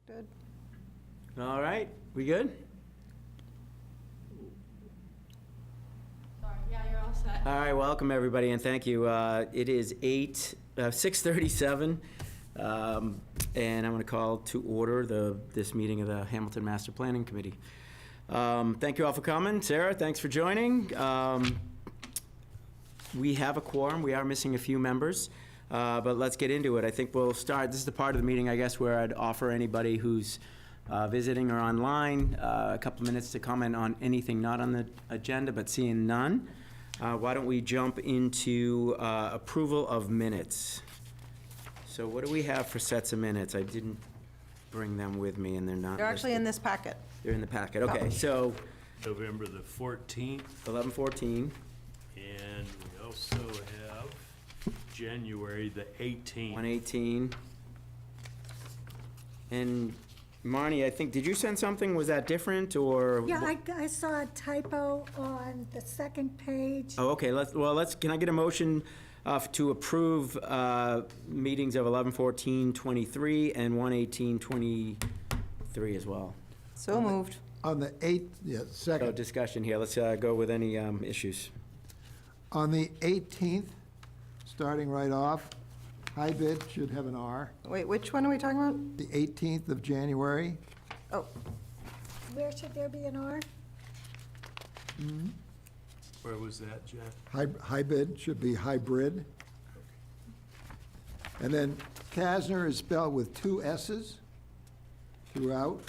Good. All right, we good? Sorry, yeah, you're all set. All right, welcome everybody and thank you. It is 6:37, and I'm going to call to order this meeting of the Hamilton Master Planning Committee. Thank you all for coming. Sarah, thanks for joining. We have a quorum. We are missing a few members, but let's get into it. I think we'll start. This is the part of the meeting, I guess, where I'd offer anybody who's visiting or online a couple minutes to comment on anything not on the agenda, but seeing none. Why don't we jump into approval of minutes? So what do we have for sets of minutes? I didn't bring them with me, and they're not They're actually in listed. this packet. They're in the packet. Okay, so November the 14th, 11/14. and we also have January the 18th. 118. And Marnie, I think, did you send something? Was that different or? Yeah, I saw a typo on the second page. Oh, okay, can I get a motion to approve meetings of 11/14/23 and 1/18/23 as well? So moved. On the 8th, yeah, So second, discussion here, let's go with any issues. on the 18th, starting right off, high bid should have an R. Wait, which one are we talking about? The 18th of January, Oh, Where should there be an R? Where was that, Jeff? high bid should be hybrid. And then Kasner is spelled with 2 S's throughout,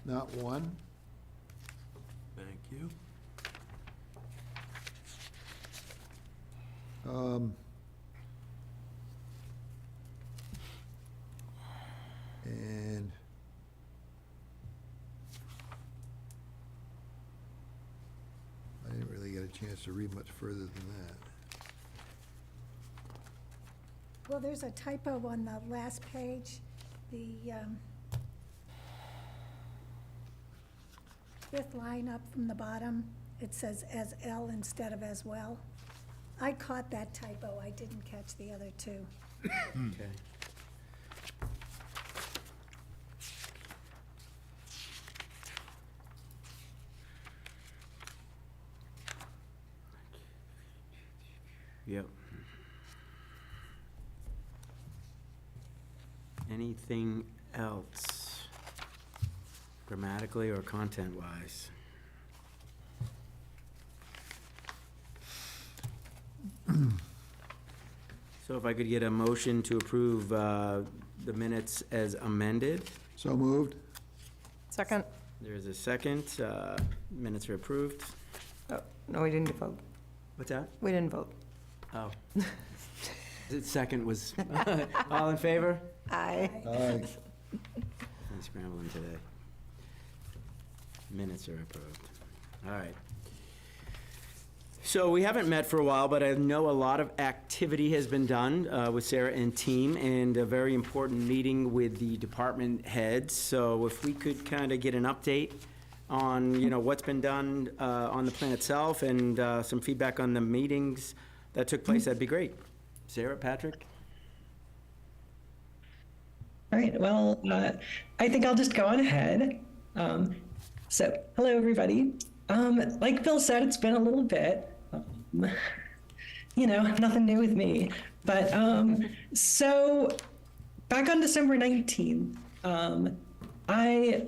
not one. Thank you. And I didn't really get a chance to read much further than that. Well, there's a typo on the last page, the fifth line up from the bottom. It says as L instead of as well. I caught that typo, I didn't catch the other two. Okay. Yep. Anything else, grammatically or content-wise? So if I could get a motion to approve the minutes as amended. So moved? second. There's a second. Minutes are approved. Oh, no, we didn't vote. What's that? We didn't vote. Oh. The second was, all in favor? Aye. Aye. I'm scrambling today. Minutes are approved. All right. So we haven't met for a while, but I know a lot of activity has been done with Sarah and team, and a very important meeting with the department heads. So if we could kind of get an update on, what's been done on the plan itself, and some feedback on the meetings that took place, that'd be great. Sarah, Patrick? All right, well, I think I'll just go on ahead. So, hello, everybody. Like Bill said, it's been a little bit. Nothing new with me. But so, back on December 19th, I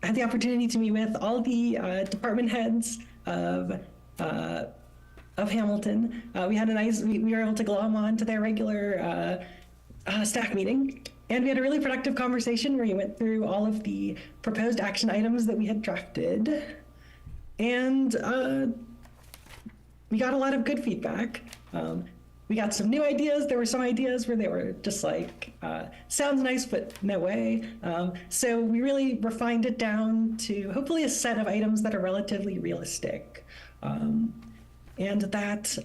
had the opportunity to meet with all the department heads of Hamilton. We had we were able to glom on to their regular staff meeting. And we had a really productive conversation where we went through all of the proposed action items that we had drafted. And we got a lot of good feedback. We got some new ideas. There were some ideas where they were just like, sounds nice, but no way. So we really refined it down to hopefully a set of items that are relatively realistic. And that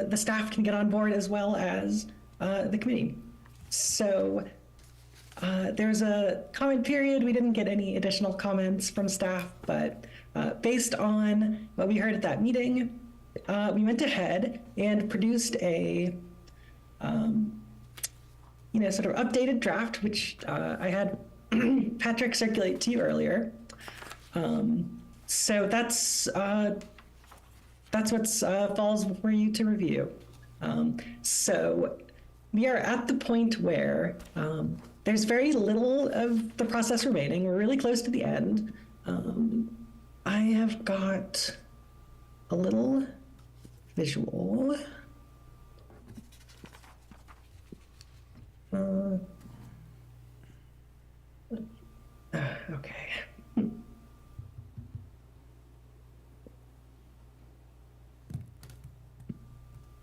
the staff can get on board as well as the committee. So there's a comment period. We didn't get any additional comments from staff, but based on what we heard at that meeting, we went ahead and produced a sort of updated draft, which I had Patrick circulate to you earlier. So that's what's falls for you to review. So we are at the point where there's very little of the process remaining. We're really close to the end. I have got a little visual. Okay.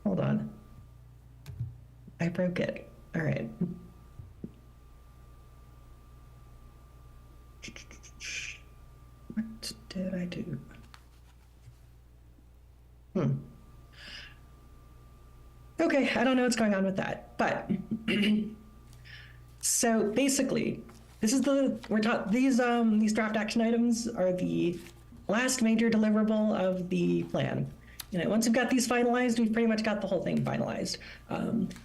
Hold on. I broke it. All right. What did I do? Okay, I don't know what's going on with that, but so basically, this is these draft action items are the last major deliverable of the plan. Once we've got these finalized, we've pretty much got the whole thing finalized.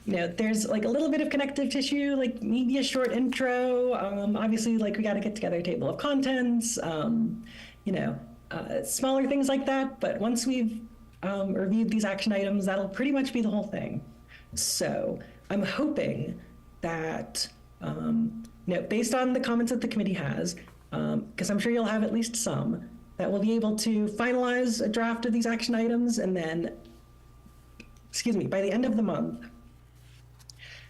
There's like a little bit of connective tissue, like maybe a short intro. Obviously, like we got to get together a table of contents. Smaller things like that. But once we've reviewed these action items, that'll pretty much be the whole thing. So I'm hoping that, based on the comments that the committee has, because I'm sure you'll have at least some, that we'll be able to finalize a draft of these action items and then, by the end of the month,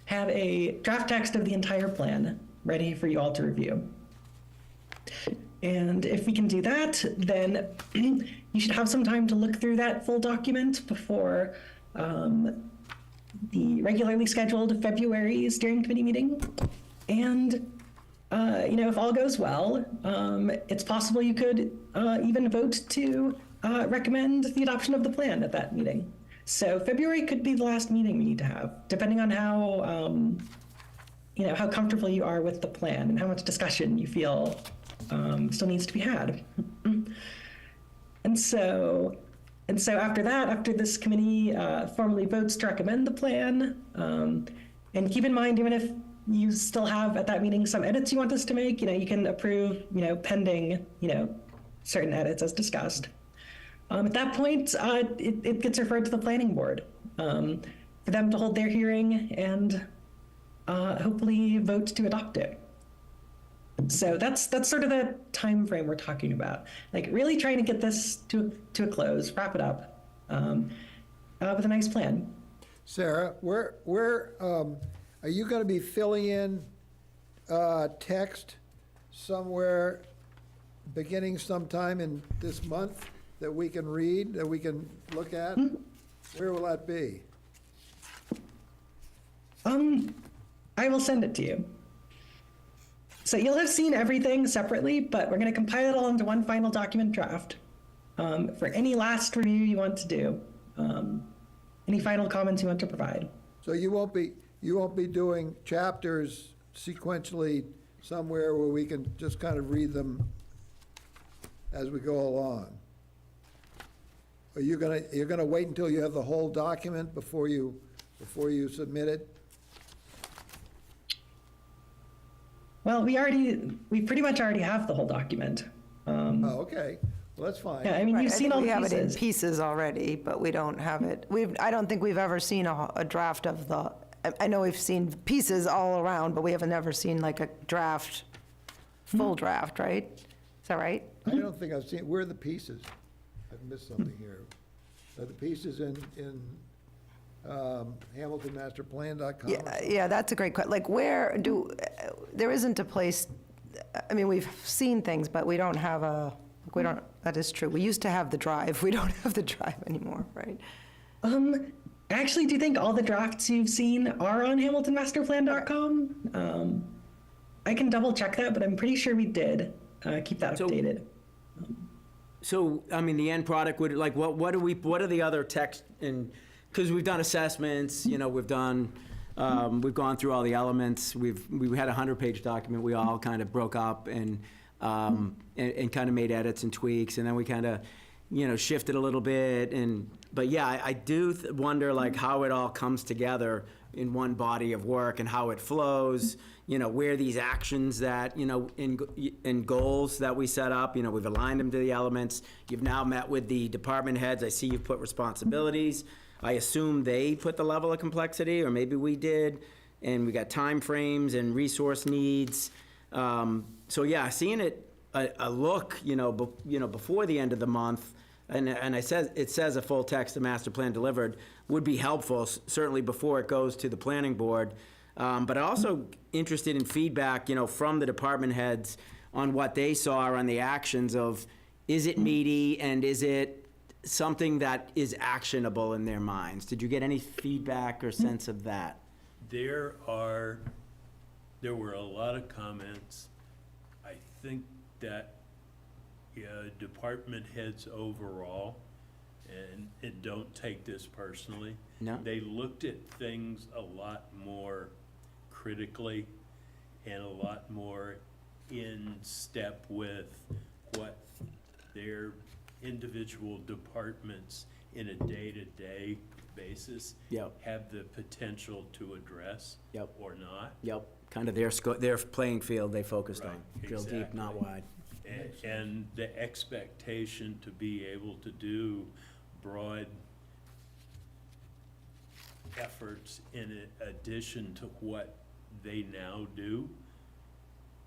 have a draft text of the entire plan ready for you all to review. And if we can do that, then you should have some time to look through that full document before the regularly scheduled February steering committee meeting. And if all goes well, it's possible you could even vote to recommend the adoption of the plan at that meeting. So February could be the last meeting we need to have, depending on how comfortable you are with the plan and how much discussion you feel still needs to be had. And so after that, after this committee formally votes to recommend the plan, and keep in mind, even if you still have at that meeting some edits you want us to make, you can approve, pending, certain edits as discussed. At that point, it gets referred to the planning board for them to hold their hearing and hopefully vote to adopt it. So that's sort of the time frame we're talking about. Like really trying to get this to a close, wrap it up with a nice plan. Sarah, where are you going to be filling in text somewhere beginning sometime in this month that we can read, that we can look at? Where will that be? I will send it to you. So you'll have seen everything separately, but we're going to compile it all into one final document draft for any last review you want to do, any final comments you want to provide. So you won't be doing chapters sequentially somewhere where we can just kind of read them as we go along? Are you're gonna wait until you have the whole document before you submit it? Well, we pretty much already have the whole document. Oh, okay, well, that's fine. Yeah, I mean, Right, you've I seen think all we the have it in pieces. pieces already, but we don't have it. I don't think we've ever seen a draft of I know we've seen pieces all around, but we haven't ever seen like a draft, full draft, right? Is that right? I don't think I've seen, where are the pieces? I've missed something here. Are the pieces in HamiltonMasterPlan.com? Yeah, that's a great question. Like there isn't a place, I mean, we've seen things, but we don't have that is true. We used to have the drive. We don't have the drive anymore, right? Actually, do you think all the drafts you've seen are on HamiltonMasterPlan.com? I can double check that, but I'm pretty sure we did keep that updated. So, I mean, the end product would, like, what are the other text, and, because we've done assessments, we've done, we've gone through all the elements, we had a 100-page document, we all kind of broke up and kind of made edits and tweaks, and then we kind of, shifted a little bit, but yeah, I do wonder, like, how it all comes together in one body of work and how it flows, you know, where these actions that, you know, in goals that we set up, you know, we've aligned them to the elements. You've now met with the department heads. I see you've put responsibilities. I assume they put the level of complexity, or maybe we did, and we got timeframes and resource needs. So yeah, seeing it, a look, you know, before the end of the month, and it says a full text of master plan delivered would be helpful, certainly before it goes to the planning board. But also interested in feedback, you know, from the department heads on what they saw on the actions of, is it meaty and is it something that is actionable in their minds? Did you get any feedback or sense of that? There were a lot of comments. I think that department heads overall, and don't take this personally. No. They looked at things a lot more critically and a lot more in step with what their individual departments in a day-to-day basis Yep. have the potential to address Yep. or not. Yep, kind of their playing field they focused on. Right, Drill deep, not exactly. wide. And the expectation to be able to do broad efforts in addition to what they now do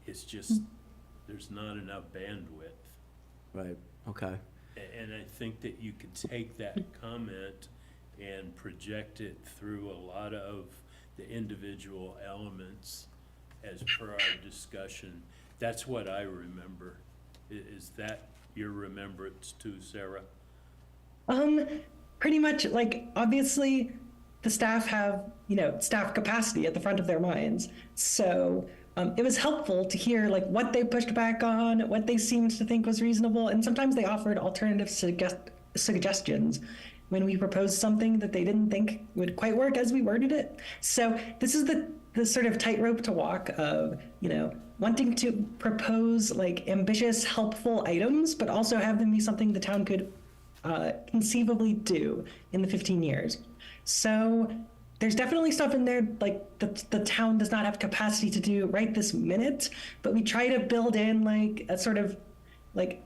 is just, there's not enough bandwidth. Right, okay. And I think that you could take that comment and project it through a lot of the individual elements as per our discussion. That's what I remember. Is that your remembrance too, Sarah? Pretty much, like, obviously, the staff have, you know, staff capacity at the front of their minds. So it was helpful to hear, like, what they pushed back on, what they seemed to think was reasonable, and sometimes they offered alternative suggestions when we proposed something that they didn't think would quite work as we worded it. So this is the sort of tightrope to walk of, you know, wanting to propose, like, ambitious, helpful items, but also have them be something the town could conceivably do in the 15 years. So there's definitely stuff in there, like, the town does not have capacity to do right this minute, but we try to build in, like, a sort of, like,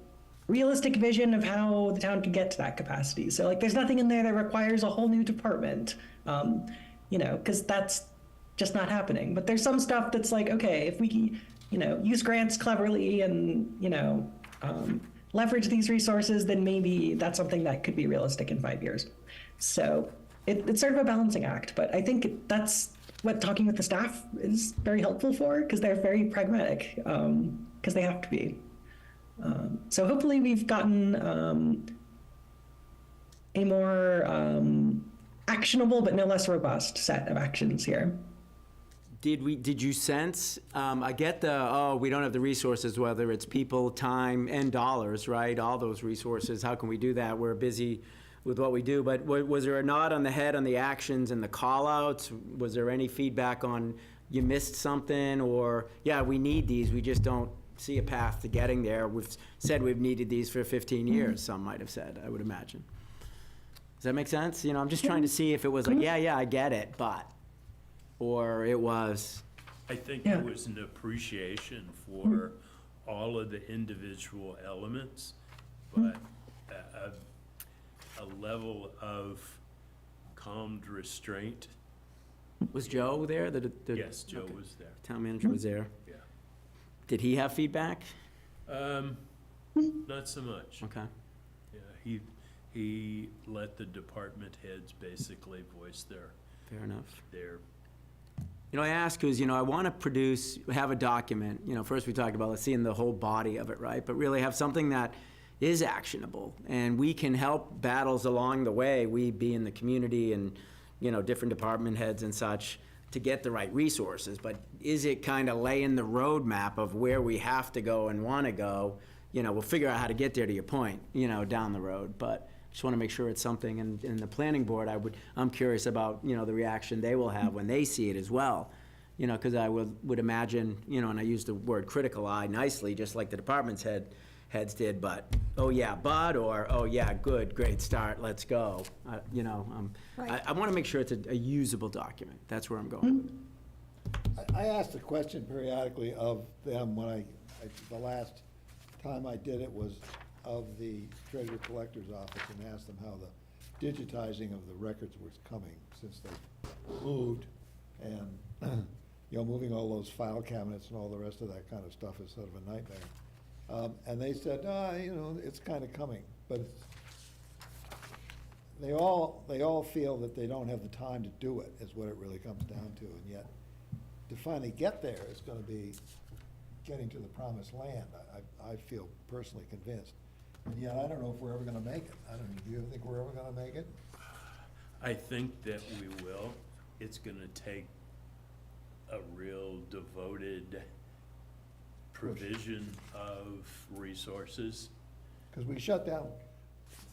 realistic vision of how the town could get to that capacity. So, like, there's nothing in there that requires a whole new department, you know, because that's just not happening. But there's some stuff that's like, okay, if we, you know, use grants cleverly and, you know, leverage these resources, then maybe that's something that could be realistic in 5 years. So it's sort of a balancing act, but I think that's what talking with the staff is very helpful for, because they're very pragmatic, because they have to be. So hopefully we've gotten a more actionable but no less robust set of actions here. Did you sense, I get the, we don't have the resources, whether it's people, time, and dollars, right? All those resources, how can we do that? We're busy with what we do, but was there a nod on the head on the actions and the call-outs? Was there any feedback on you missed something, or, yeah, we need these, we just don't see a path to getting there? We've said we've needed these for 15 years, some might have said, I would imagine. Does that make sense? You know, I'm just trying to see if it was like, yeah, I get it, but, or it was, I think Yeah. there was an appreciation for all of the individual elements, but a level of calmed restraint. was Joe there? The Yes, Joe was there, town manager was there. yeah. Did he have feedback? Not so much. Okay. Yeah, he let the department heads basically voice Fair enough. their You know, I ask because, you know, I want to have a document. You know, first we talked about seeing the whole body of it, right? But really have something that is actionable, and we can help battles along the way, we be in the community and, you know, different department heads and such, to get the right resources. But is it kind of laying the roadmap of where we have to go and want to go? You know, we'll figure out how to get there, to your point, you know, down the road. But just want to make sure it's something, and in the planning board, I'm curious about, you know, the reaction they will have when they see it as well. You know, because I would imagine, you know, and I use the word critical eye nicely, just like the department's head heads did, but, oh yeah, but, or, oh yeah, good, great start, let's go. You know, Right. I want to make sure it's a usable document. That's where I'm going with it. I asked the question periodically of them when the last time I did it was of the treasurer collector's office and asked them how the digitizing of the records was coming since they moved. And, you know, moving all those file cabinets and all the rest of that kind of stuff is sort of a nightmare. And they said, you know, it's kind of coming, but they all feel that they don't have the time to do it, is what it really comes down to. And yet, to finally get there is gonna be getting to the promised land. I feel personally convinced. And yet, I don't know if we're ever gonna make it. I don't know, do you think we're ever gonna make it? I think that we will. It's gonna take a real devoted provision of resources. Because we shut down,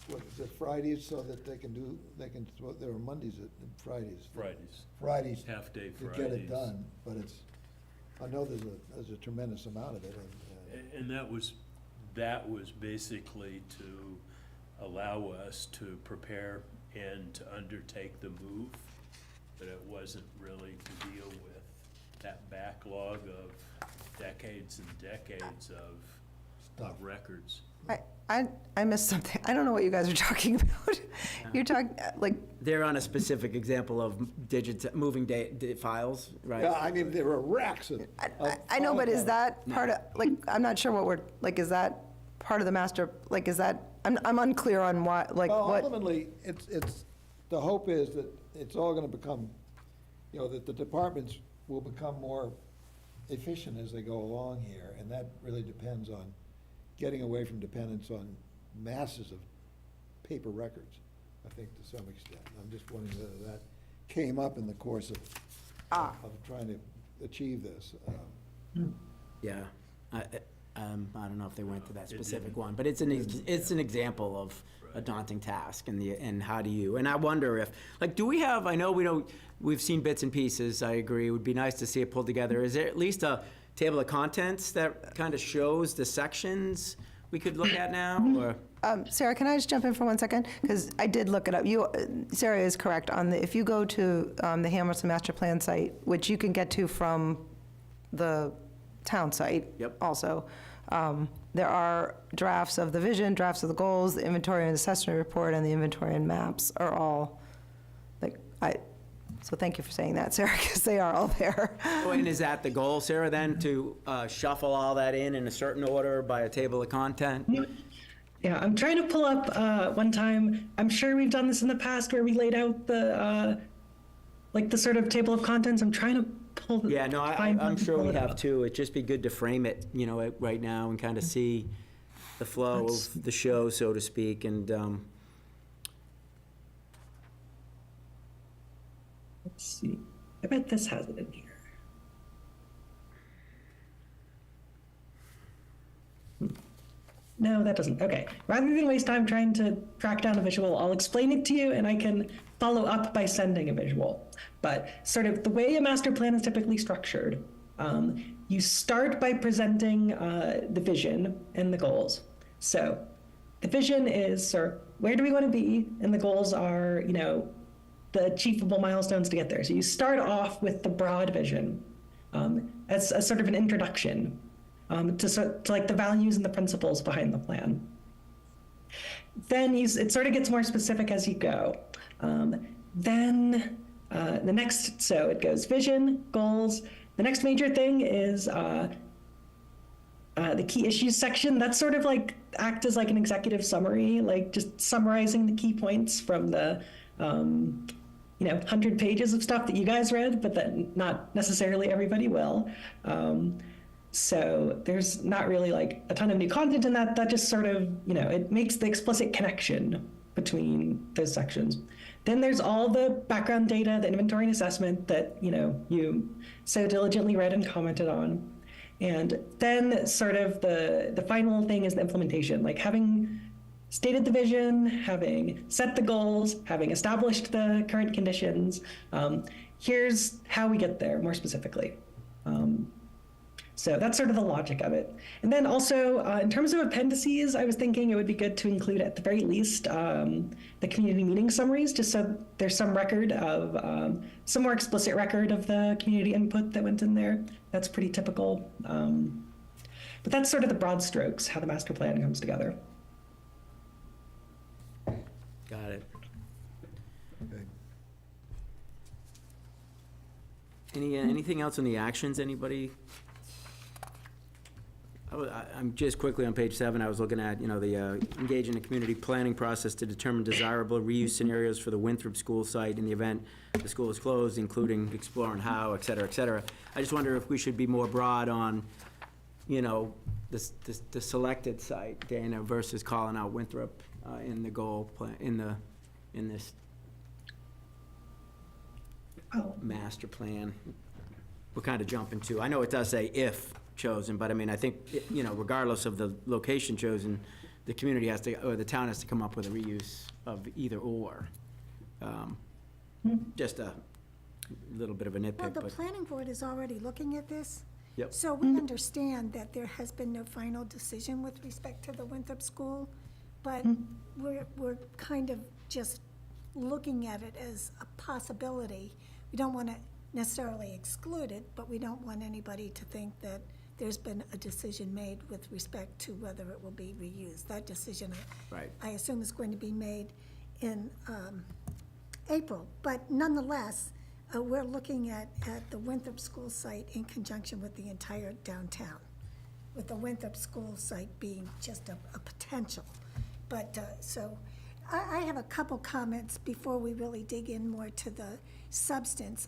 what is it, Fridays, so that there are Mondays and Fridays. Fridays. Half-day To get Fridays. it done, but I know there's a tremendous amount of it. And that was basically to allow us to prepare and to undertake the move, but it wasn't really to deal with that backlog of decades and decades of records. I missed something. I don't know what you guys are talking about. You're talking, like, They're on a specific example of moving files, right? Yeah, I mean, there are racks of. I know, but is file that part of, like, I'm not sure what we're, like, is that part of the master, like, is that, I'm unclear on why, like, Well, what, ultimately, the hope is that it's all gonna become, you know, that the departments will become more efficient as they go along here, and that really depends on getting away from dependence on masses of paper records, I think, to some extent. I'm just wondering whether that came up in the course of trying to achieve this. Yeah. I don't know if they went to that specific one, but it's an example of a daunting task and how do you, and I wonder if, like, do we have, I know we've seen bits and pieces, I agree, it would be nice to see it pulled together. Is there at least a table of contents that kind of shows the sections we could look at now, or? Sarah, can I just jump in for 1 second? Because I did look it up. Sarah is correct on if you go to the Hamilton Master Plan site, which you can get to from the town site. Yep. Also, there are drafts of the vision, drafts of the goals, the inventory and assessment report, and the inventory and maps are all, so thank you for saying that, Sarah, because they are all there. Oh, and is that the goal, Sarah, then, to shuffle all that in a certain order by a table of content? Yeah, I'm trying to pull up one time. I'm sure we've done this in the past where we laid out the sort of table of contents. I'm trying to pull. Yeah, no, find one I'm to sure pull we it have up. too. It'd just be good to frame it, right now and kind of see the flow of the show, so to speak, and, Let's see. I bet this has it in here. No, that doesn't. Okay. Rather than waste time trying to track down a visual, I'll explain it to you and I can follow up by sending a visual. But sort of the way a master plan is typically structured, you start by presenting the vision and the goals. So the vision is where do we want to be? And the goals are, the achievable milestones to get there. So you start off with the broad vision as a sort of an introduction to like the values and the principles behind the plan. Then it sort of gets more specific as you go. Then the next, so it goes vision, goals. The next major thing is the key issues section. That's sort of like act as like an executive summary, like just summarizing the key points from the 100 pages of stuff that you guys read, but that not necessarily everybody will. So there's not really like a ton of new content in that. That just sort of, it makes the explicit connection between those sections. Then there's all the background data, the inventory and assessment that, you so diligently read and commented on. And then sort of the final thing is the implementation, like having stated the vision, having set the goals, having established the current conditions. Here's how we get there more specifically. So that's sort of the logic of it. And then also, in terms of appendices, I was thinking it would be good to include at the very least the community meeting summaries, just so there's some record of, some more explicit record of the community input that went in there. That's pretty typical. But that's sort of the broad strokes, how the master plan comes together. Got it. Okay. Anything else on the actions, anybody? I'm just quickly on page 7, I was looking at, the engage in a community planning process to determine desirable reuse scenarios for the Winthrop School site in the event the school is closed, including exploring how, et cetera, et cetera. I just wonder if we should be more broad on, the selected site, Dana, versus calling out Winthrop in the goal plan, in this Oh. master plan. We're kind of jumping to, I know it does say if chosen, but I mean, I think, regardless of the location chosen, the community has to, or the town has to come up with a reuse of either or. Just a little bit of a Well, nitpick, the but, planning board is already looking at this. Yep. So we understand that there has been no final decision with respect to the Winthrop School, but we're kind of just looking at it as a possibility. We don't want to necessarily exclude it, but we don't want anybody to think that there's been a decision made with respect to whether it will be reused. That decision, Right. I assume, is going to be made in April. But nonetheless, we're looking at the Winthrop School site in conjunction with the entire downtown, with the Winthrop School site being just a potential. But, so, I have a couple comments before we really dig in more to the substance.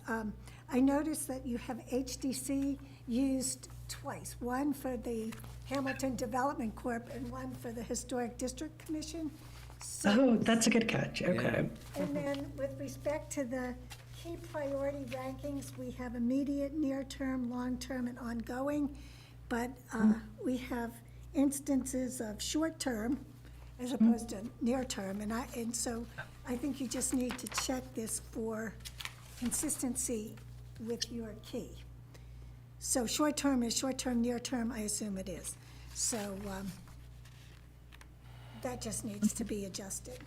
I noticed that you have HDC used twice, one for the Hamilton Development Corp. And one for the Historic District Commission. So, Oh, that's a good catch. Okay. and then with respect to the key priority rankings, we have immediate, near-term, long-term, and ongoing. But we have instances of short-term as opposed to near-term. And so I think you just need to check this for consistency with your key. So short-term is short-term, near-term, I assume it is. So that just needs to be adjusted.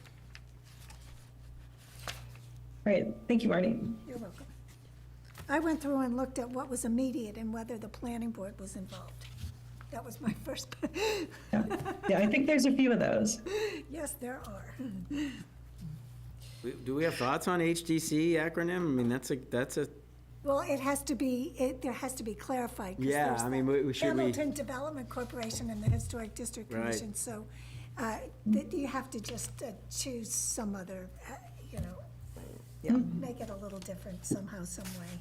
Great. Thank you, Marty. You're welcome. I went through and looked at what was immediate and whether the planning board was involved. That was my first, Yeah, I think there's a few of those. yes, there are. do we have thoughts on HDC acronym? I mean, that's a, Well, it has to be, there has to be clarified. 'cause Yeah, there's I mean, the we should be- Hamilton Development Corporation and the Historic District Right. Commission, so you have to just choose some other, make it a little different somehow, some way.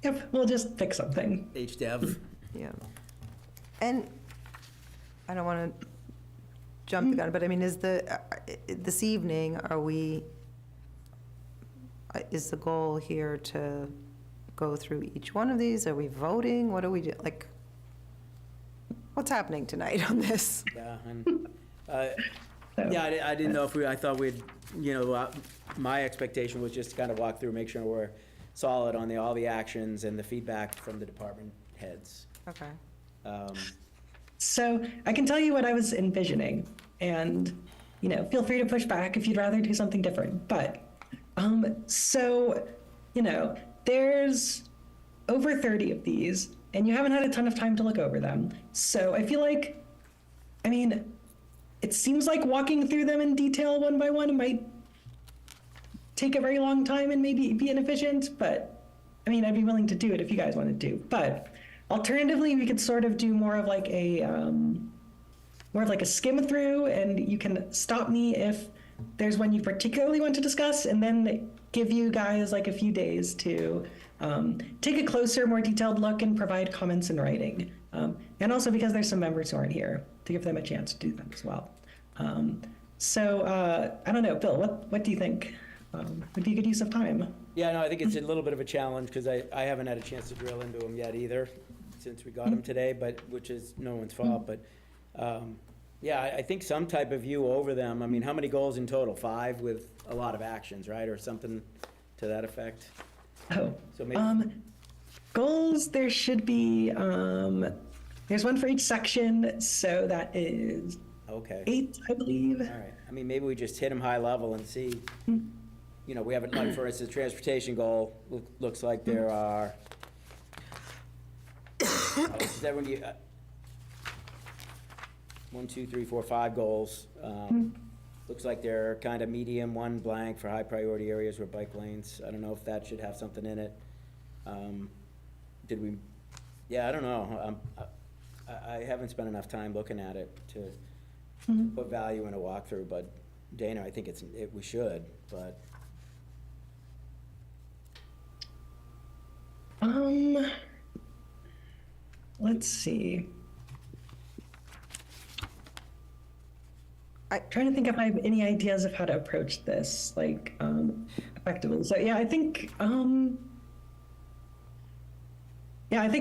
Yep, we'll just pick something. HDev. Yeah. And I don't want to jump the gun, but I mean, this evening, is the goal here to go through each one of these? Are we voting? What do we do? Like, what's happening tonight on this? Yeah, and, yeah, I didn't know if I thought we'd, my expectation was just to kind of walk through, make sure we're solid on all the actions and the feedback from the department heads. Okay. So I can tell you what I was envisioning, and feel free to push back if you'd rather do something different. But so there's over 30 of these, and you haven't had a ton of time to look over them. So I feel like, it seems like walking through them in detail one by one might take a very long time and maybe be inefficient, but I'd be willing to do it if you guys wanted to. But alternatively, we could sort of do more of like a skim through, and you can stop me if there's one you particularly want to discuss, and then give you guys like a few days to take a closer, more detailed look and provide comments in writing. And also because there's some members who aren't here, to give them a chance to do them as well. So I don't know, Bill, what do you think would be a good use of time? Yeah, no, I think it's a little bit of a challenge, because I haven't had a chance to drill into them yet either, since we got them today, but, which is no one's fault, but, yeah, I think some type of view over them. I mean, how many goals in total? 5 with a lot of actions, right, or something to that effect? Oh, So maybe, goals, there should be, there's one for each section, so that is Okay. 8, I believe. All right, I mean, maybe we just hit them high level and see, you know, we haven't, like, for instance, transportation goal, looks like there are, does everyone, 1, 2, 3, 4, 5 goals. Looks like they're kind of medium, 1 blank for high priority areas where bike lanes. I don't know if that should have something in it. Did we, yeah, I don't know. I haven't spent enough time looking at it to put value in a walkthrough, but Dana, I think we should, but. Let's see. I- Trying to think if I have any ideas of how to approach this, like, effectively. So yeah, I think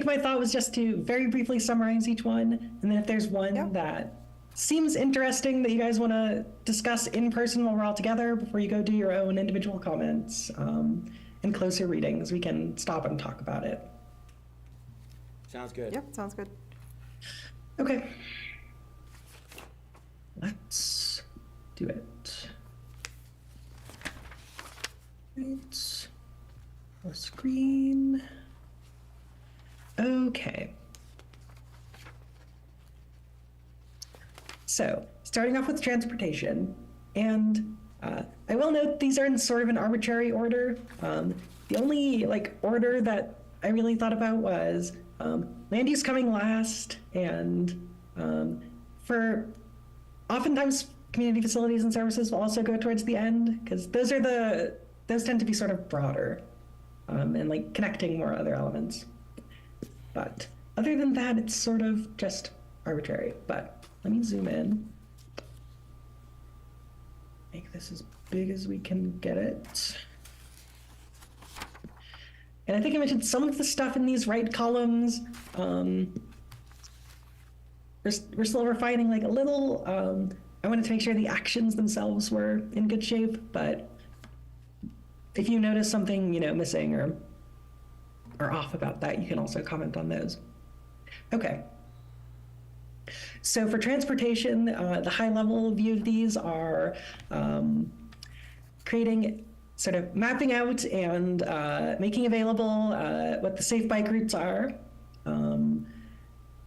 my thought was just to very briefly summarize each one, and then if there's one Yeah. that seems interesting that you guys want to discuss in person while we're all together before you go do your own individual comments and closer readings, we can stop and talk about it. Sounds good. Yep, sounds good. Okay. Let's do it. Right. Full screen. Okay. So, starting off with transportation, and I will note these are in sort of an arbitrary order. The only order that I really thought about was land use coming last, and for oftentimes community facilities and services will also go towards the end because those tend to be sort of broader and connecting more other elements. But other than that, it's sort of just arbitrary. But let me zoom in. Make this as big as we can get it. And I think I mentioned some of the stuff in these right columns. We're still refining a little. I wanted to make sure the actions themselves were in good shape, but if you notice something, missing or off about that, you can also comment on those. Okay. So for transportation, the high-level view of these are creating, sort of mapping out and making available what the safe bike routes are,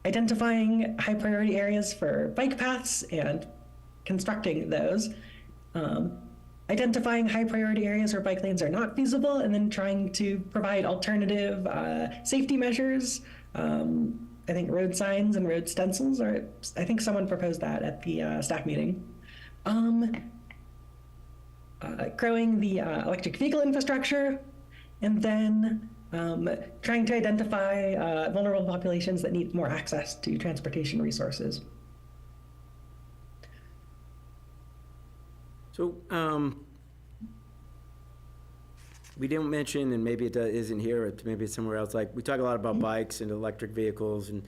identifying high-priority areas for bike paths and constructing those, identifying high-priority areas where bike lanes are not feasible, and then trying to provide alternative safety measures. I think road signs and road stencils, or I think someone proposed that at the staff meeting. Growing the electric vehicle infrastructure, and then trying to identify vulnerable populations that need more access to transportation resources. So, we didn't mention, and maybe it isn't here, or maybe it's somewhere else, we talk a lot about bikes and electric vehicles, and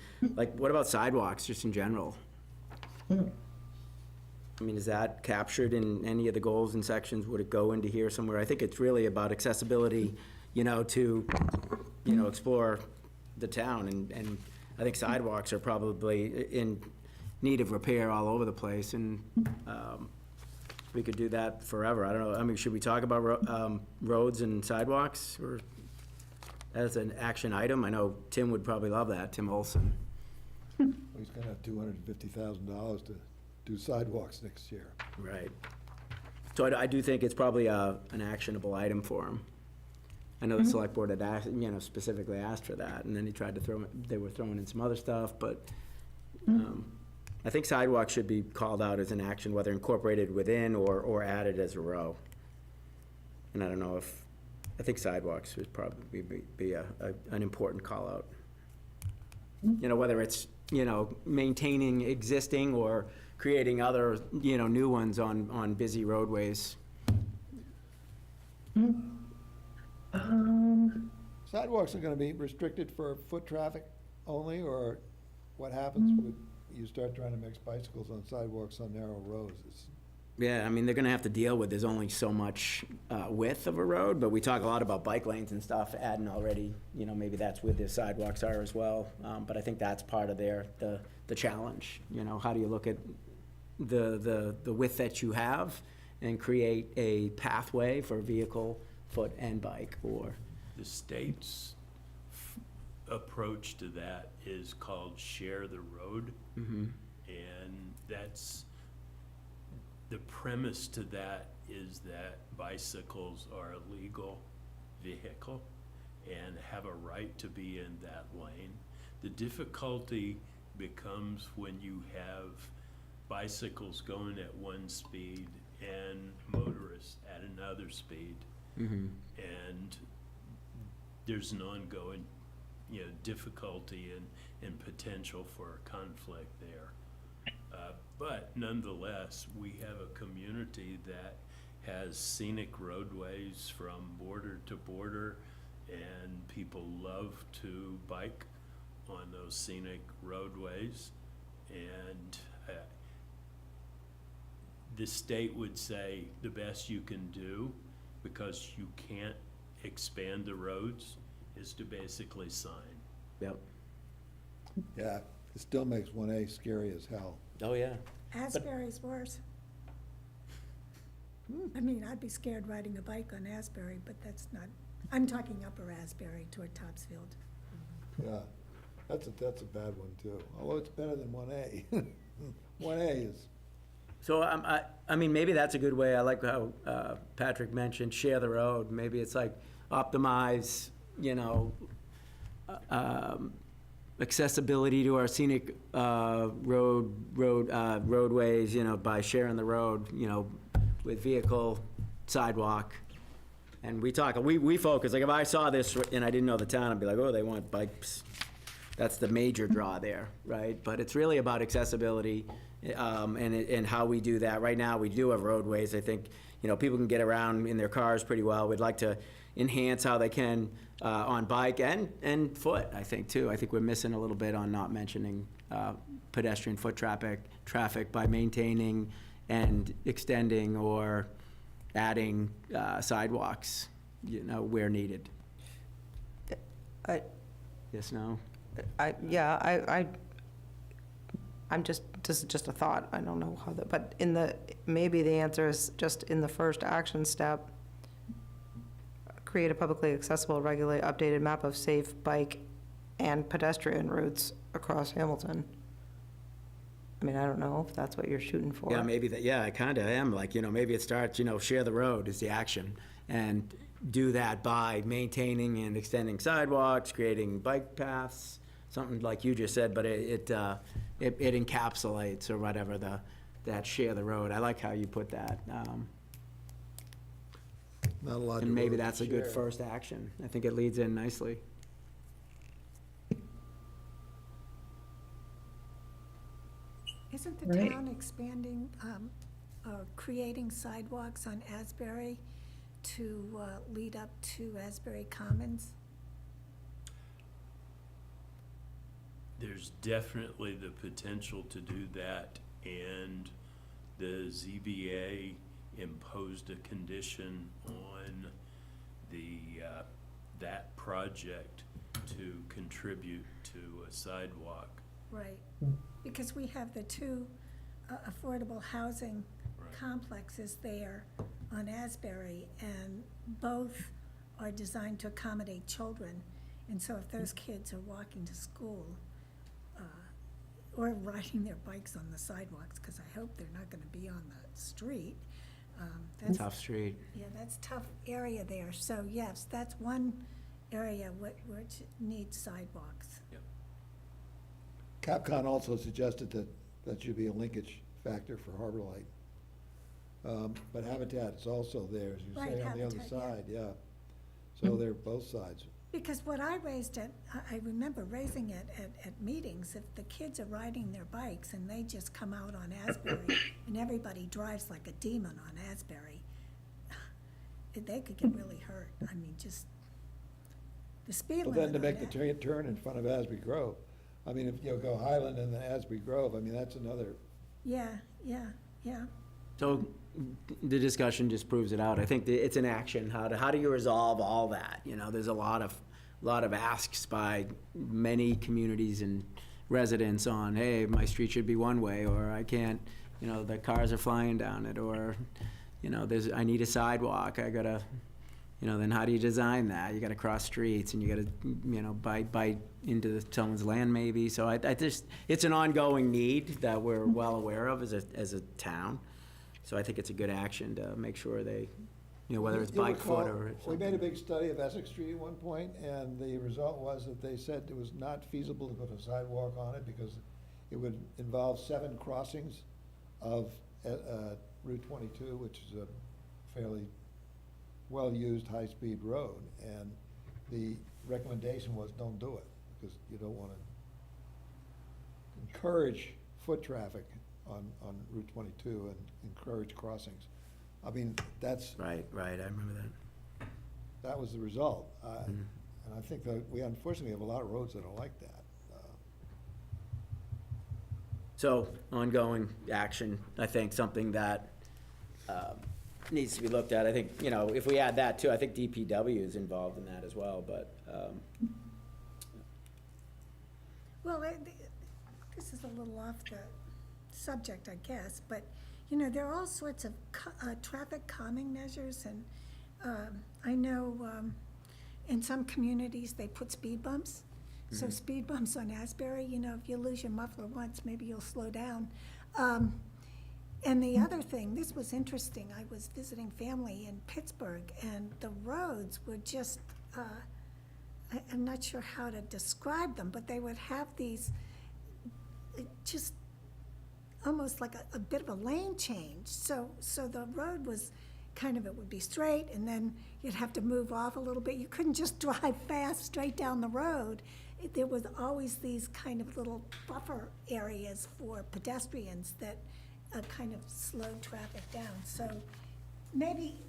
what about sidewalks, just in general? I mean, is that captured in any of the goals and sections? Would it go into here somewhere? I think it's really about accessibility, to, explore the town, and I think sidewalks are probably in need of repair all over the place, and we could do that forever. I don't know, I mean, should we talk about roads and sidewalks, or as an action item? I know Tim would probably love that, Tim Olson. He's gonna have $250,000 to do sidewalks next year. Right. So I do think it's probably an actionable item for him. I know the select board had asked, specifically asked for that, and then he tried to they were throwing in some other stuff, but I think sidewalks should be called out as an action, whether incorporated within or added as a row. And I don't know I think sidewalks would probably be an important call out. Whether it's, maintaining existing or creating other, new ones on busy roadways. Sidewalks are gonna be restricted for foot traffic only, or what happens when you start trying to mix bicycles on sidewalks on narrow roads? Yeah, I mean, they're gonna have to deal with, there's only so much width of a road, but we talk a lot about bike lanes and stuff, adding already, you know, maybe that's where the sidewalks are as well. But I think that's part of the challenge, you know, how do you look at the width that you have and create a pathway for vehicle, foot, and bike, or, The state's approach to that is called share the road. And that's, the premise to that is that bicycles are a legal vehicle and have a right to be in that lane. The difficulty becomes when you have bicycles going at one speed and motorists at another speed. And there's an ongoing, you know, difficulty and potential for a conflict there. But nonetheless, we have a community that has scenic roadways from border to border, and people love to bike on those scenic roadways. And the state would say the best you can do, because you can't expand the roads, is to basically sign. yep. Yeah, it still makes 1A scary as hell. Oh, yeah. Asbury's worse. I mean, I'd be scared riding a bike on Asbury, but that's not, I'm talking Upper Asbury toward Topsfield. Yeah, that's a bad one too, although it's better than 1A. 1A is, So I mean, maybe that's a good way. I like how Patrick mentioned, share the road. Maybe it's like optimize, you know, accessibility to our scenic roadways, you know, by sharing the road, you know, with vehicle, sidewalk. And we focus, like if I saw this and I didn't know the town, I'd be like, oh, they want bikes. That's the major draw there, right? But it's really about accessibility and how we do that. Right now, we do have roadways. I think, you know, people can get around in their cars pretty well. We'd like to enhance how they can on bike and foot, I think, too. I think we're missing a little bit on not mentioning pedestrian foot traffic by maintaining and extending or adding sidewalks, you know, where needed. I- Yes, no? I'm just, this is just a thought, I don't know how that, but maybe the answer is just in the first action step, create a publicly accessible, regularly updated map of safe bike and pedestrian routes across Hamilton. I mean, I don't know if that's what you're shooting for. Yeah, maybe that, yeah, I kind of am, like, you know, maybe it starts, you know, share the road is the action, and do that by maintaining and extending sidewalks, creating bike paths, something like you just said, but it encapsulates or whatever that share the road. I like how you put that. not a lot. And of maybe roads to that's a good share. first action. I think it leads in nicely. Isn't the Right. town expanding, creating sidewalks on Asbury to lead up to Asbury Commons? There's definitely the potential to do that, and the ZBA imposed a condition on that project to contribute to a sidewalk. Right, because we have the two affordable housing Right. complexes there on Asbury, and both are designed to accommodate children. And so if those kids are walking to school, or riding their bikes on the sidewalks, because I hope they're not gonna be on the street, that's, Tough street. yeah, that's tough area there. So yes, that's one area which needs sidewalks. Capcom also suggested that should be a linkage factor for Harbor Light. But Habitat is also there, as you Right, say, on the other Habitat, yeah. side, yeah. So they're both sides. Because what I raised I remember raising it at meetings, if the kids are riding their bikes and they just come out on Asbury and everybody drives like a demon on Asbury, they could get really hurt. I mean, just the speed Well, limit then to on make the that- turn in front of Asbury Grove, I mean, if you go Highland and then Asbury Grove, I mean, that's another, Yeah. So the discussion just proves it out. I think that it's an action. How do you resolve all that? You know, there's a lot of asks by many communities and residents on, hey, my street should be one way, or I can't, you know, the cars are flying down it, or, you know, I need a sidewalk, I gotta, you know, then how do you design that? You gotta cross streets, and you gotta, you know, bite into someone's land maybe. So I just, it's an ongoing need that we're well aware of as a town. So I think it's a good action to make sure they, you know, whether it's You'll bike, foot, recall, or we made a something. big study of Essex Street at one point, and the result was that they said it was not feasible to put a sidewalk on it because it would involve 7 crossings of Route 22, which is a fairly well-used, high-speed road. And the recommendation was don't do it, because you don't want to encourage foot traffic on Route 22 and encourage crossings. I mean, that's, Right, I remember that. that was the result. Mm-hmm. And I think that we unfortunately have a lot of roads that are like that. So, ongoing action, I think, something that needs to be looked at. I think, you know, if we add that too, I think DPW is involved in that as well, but, Well, this is a little off the subject, I guess, but, you know, there are all sorts of traffic calming measures, and I know in some communities, they put speed bumps. So speed bumps on Asbury, you know, if you lose your muffler once, maybe you'll slow down. And the other thing, this was interesting, I was visiting family in Pittsburgh, and the roads were just, I'm not sure how to describe them, but they would have these, just almost like a bit of a lane change. So the road was kind of, it would be straight, and then you'd have to move off a little bit. You couldn't just drive fast straight down the road. There was always these kind of little buffer areas for pedestrians that kind of slowed traffic down. So maybe,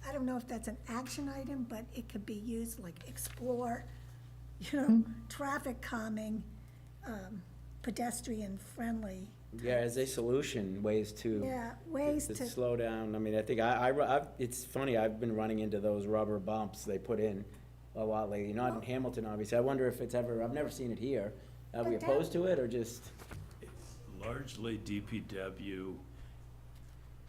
I don't know if that's an action item, but it could be used like explore, you know, traffic calming, pedestrian friendly. yeah, as a solution, ways to. Yeah, ways To to, slow down. I mean, I think it's funny, I've been running into those rubber bumps they put in a lot lately, not in Hamilton, obviously. I wonder if it's ever, I've never seen it here. Are we But that- opposed to it, or just Largely DPW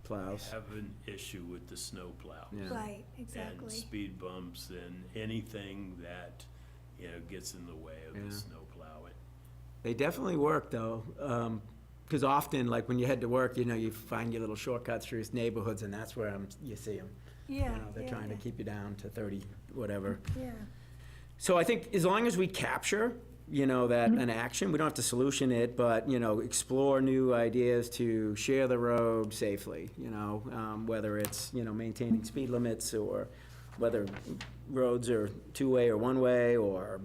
plows? have an issue with the snow plow. Yeah. right, And exactly. speed bumps and anything that, you know, gets in the way of Yeah. the snow plowing. They definitely work, though, because often, like, when you head to work, you know, you find your little shortcuts through neighborhoods, and that's where you see them. Yeah, You know, they're yeah, trying to yeah. keep you down to 30, whatever. Yeah, So I think as long as we capture, you know, that an action, we don't have to solution it, but, you know, explore new ideas to share the road safely, you know, whether it's, you know, maintaining speed limits, or whether roads are two-way or one-way, or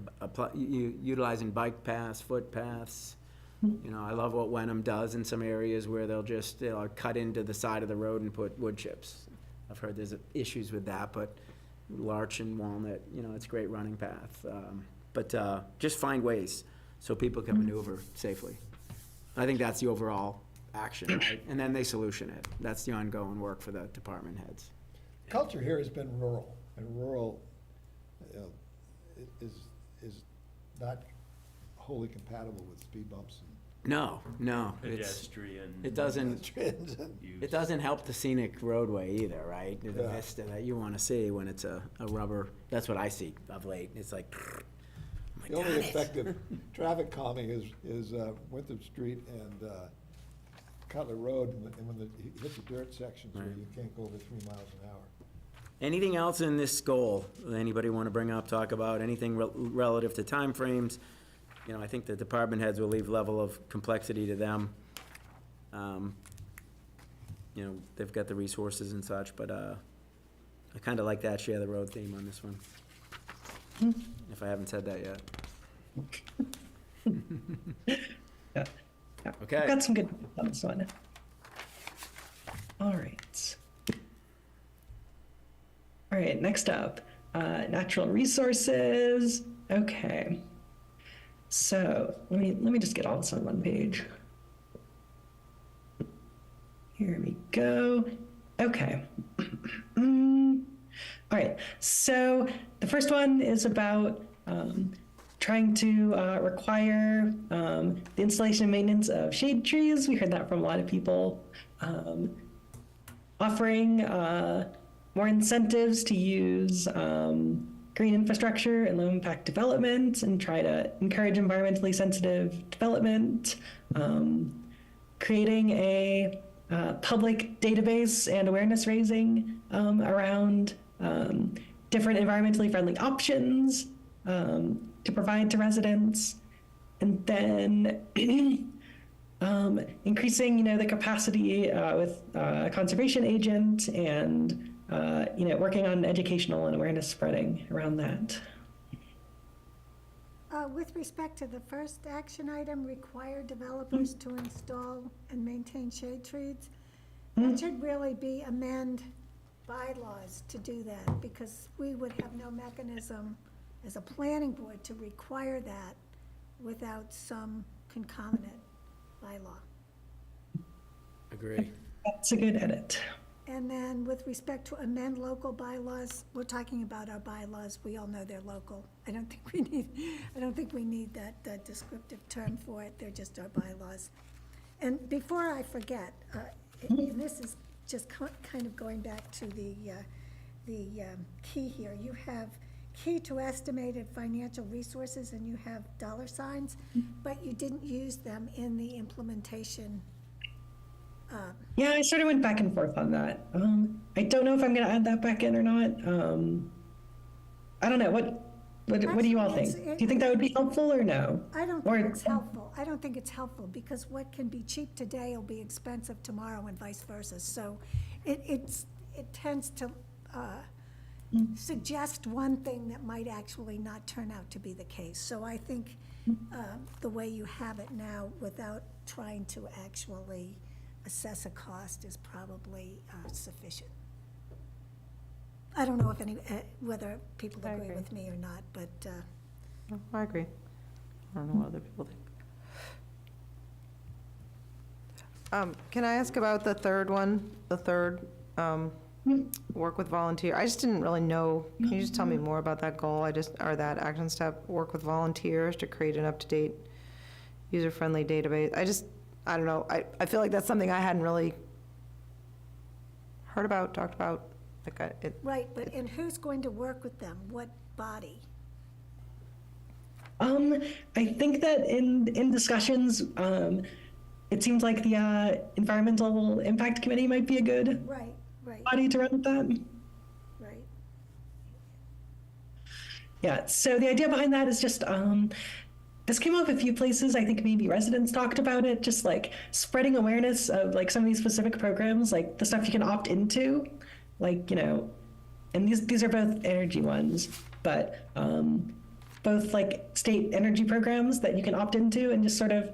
utilizing bike paths, footpaths. You know, I love what Wenham does in some areas where they'll cut into the side of the road and put wood chips. I've heard there's issues with that, but Larch and Walnut, you know, it's a great running path. But just find ways so people can maneuver safely. I think that's the overall action, right? And then they solution it. That's the ongoing work for the department heads. Culture here has been rural, and rural, you know, is not wholly compatible with speed bumps No, Pedestrian. it and doesn't, trends and. use. it doesn't help the scenic roadway either, right? The Yeah. vista that you want to see when it's a rubber, that's what I see of late. It's like, oh my The only God, effective traffic calming is Winthrop Street and Cutler Road, and when you hit the dirt sections where Right. you can't go over 3 miles an hour. Anything else in this goal that anybody want to bring up, talk about, anything relative to timeframes? You know, I think the department heads will leave level of complexity to them. You know, they've got the resources and such, but I kind of like that share the road theme on this one. If I haven't said that yet. Yeah. Yeah. Okay. I've got some good on this one. All right. All right, next up, natural resources. Okay. So let me just get all this on one page. Here we go. Okay. All right. So the first one is about trying to require the installation and maintenance of shade trees. We heard that from a lot of people. Offering more incentives to use green infrastructure and low impact development and try to encourage environmentally sensitive development. Creating a public database and awareness raising around different environmentally friendly options to provide to residents, and then increasing, the capacity with a conservation agent, and working on educational and awareness spreading around that. With respect to the first action item, require developers to install and maintain shade trees, that should really be amend bylaws to do that, because we would have no mechanism as a planning board to require that without some concomitant bylaw. Agree. That's a good edit. And then with respect to amend local bylaws, we're talking about our bylaws, we all know they're local. I don't think we need that descriptive term for it, they're just our bylaws. And before I forget, and this is just kind of going back to the key here, you have key to estimated financial resources and you have dollar signs, but you didn't use them in the implementation. Yeah, I sort of went back and forth on that. I don't know if I'm going to add that back in or not. I don't know. What do you all think? Do you think that would be helpful or no? I don't Or- think it's helpful. I don't think it's helpful, because what can be cheap today will be expensive tomorrow and vice versa. So it tends to suggest one thing that might actually not turn out to be the case. So I think the way you have it now, without trying to actually assess a cost, is probably sufficient. I don't know if whether people I agree agree. with me or not, but I agree. I don't know what other people think. Can I ask about the third one, work with volunteer? I just didn't really know, can you just tell me more about that goal? Or that action step, work with volunteers to create an up-to-date, user-friendly database? I don't know, I feel like that's something I hadn't really heard about, talked about, right, and who's going to work with them? What body? I think that in discussions, it seems like the Environmental Impact Committee might be a good Right, body to run with that. right. Yeah, so the idea behind that is just, this came up a few places. I think maybe residents talked about it, just like spreading awareness of like some of these specific programs, like the stuff you can opt into, like, and these are both energy ones, but both like state energy programs that you can opt into, and just sort of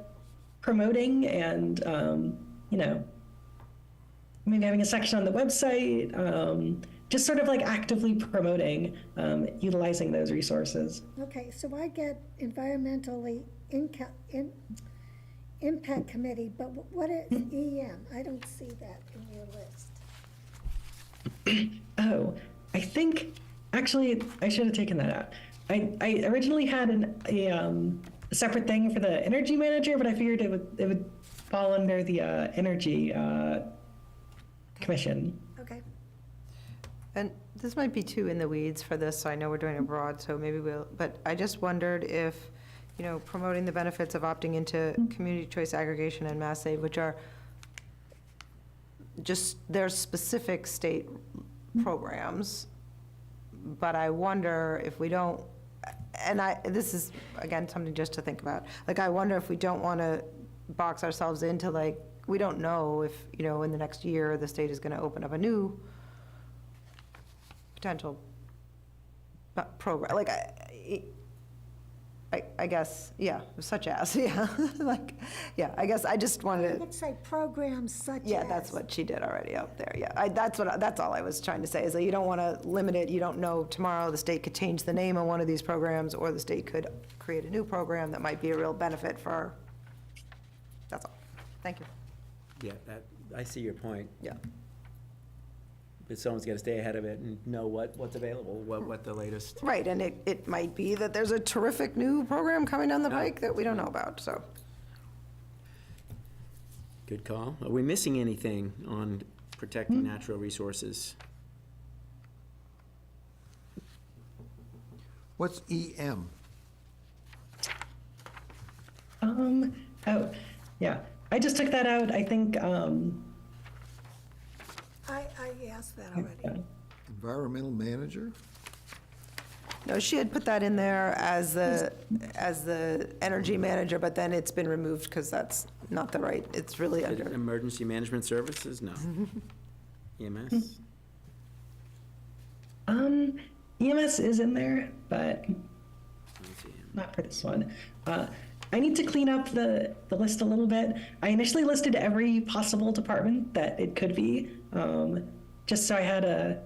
promoting and, maybe having a section on the website, just sort of like actively promoting utilizing those resources. Okay, so I get environmentally impact committee, but what is EM? I don't see that in your list. Oh, I think, actually, I should have taken that out. I originally had a separate thing for the energy manager, but I figured it would fall under the energy commission. Okay, And this might be too in the weeds for this, so I know we're doing it broad, so maybe but I just wondered if, promoting the benefits of opting into community choice aggregation and Mass Save, which are just, they're specific state programs, but I wonder if we don't, and this is, again, something just to think about, like, I wonder if we don't want to box ourselves into, like, we don't know if, in the next year, the state is going to open up a new potential program, like, I guess, yeah, such as, yeah, like, yeah, I guess I just wanted to. let's say programs such as. Yeah, that's what she did already up there, yeah. That's all I was trying to say, is that you don't want to limit it, you don't know, tomorrow the state could change the name of one of these programs, or the state could create a new program that might be a real benefit for, that's all. Thank you. Yeah, I see your point. Yeah. But someone's got to stay ahead of it and know what's available, what the latest. Right, and it might be that there's a terrific new program coming down the Yeah. pike that we don't know about, so. Good call. Are we missing anything on protecting natural resources? What's EM? Oh, yeah, I just took that out. I think, I asked that already. Environmental manager? No, she had put that in there as the energy manager, but then it's been removed because that's not the right, it's really under, Emergency management services? No. EMS? EMS is in there, but not for this one. I need to clean up the list a little bit. I initially listed every possible department that it could be, just so I had a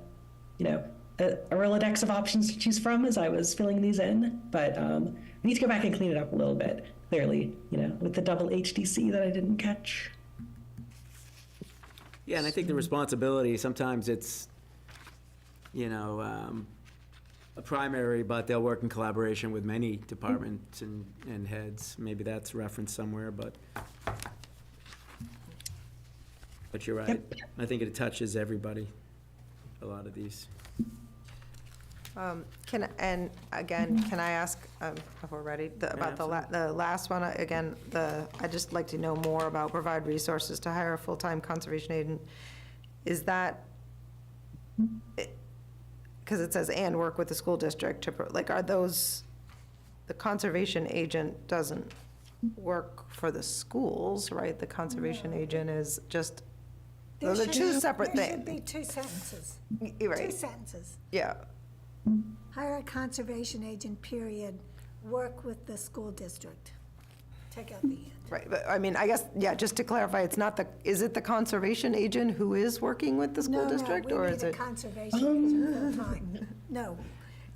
Rolodex of options to choose from as I was filling these in. But I need to go back and clean it up a little bit, clearly, with the double HDC that I didn't catch. Yeah, and I think the responsibility, sometimes it's, a primary, but they'll work in collaboration with many departments and heads. Maybe that's referenced somewhere, but you're right. Yep. I think it touches everybody, a lot of these. and again, can I ask, if we're ready, about the last one, again, I'd just like to know more about provide resources to hire a full-time conservation agent. Is that, because it says, and work with the school district to, are those, the conservation agent doesn't work for the schools, right? The conservation agent is just, those are two separate There should things. be two sentences. You're right. Two sentences. Yeah, Hire a conservation agent, period, work with the school district. Take out the end. right, but I mean, I guess, yeah, just to clarify, it's not is it the conservation agent who is working with the school district? Or is No, we need it? a conservation agent full-time. No.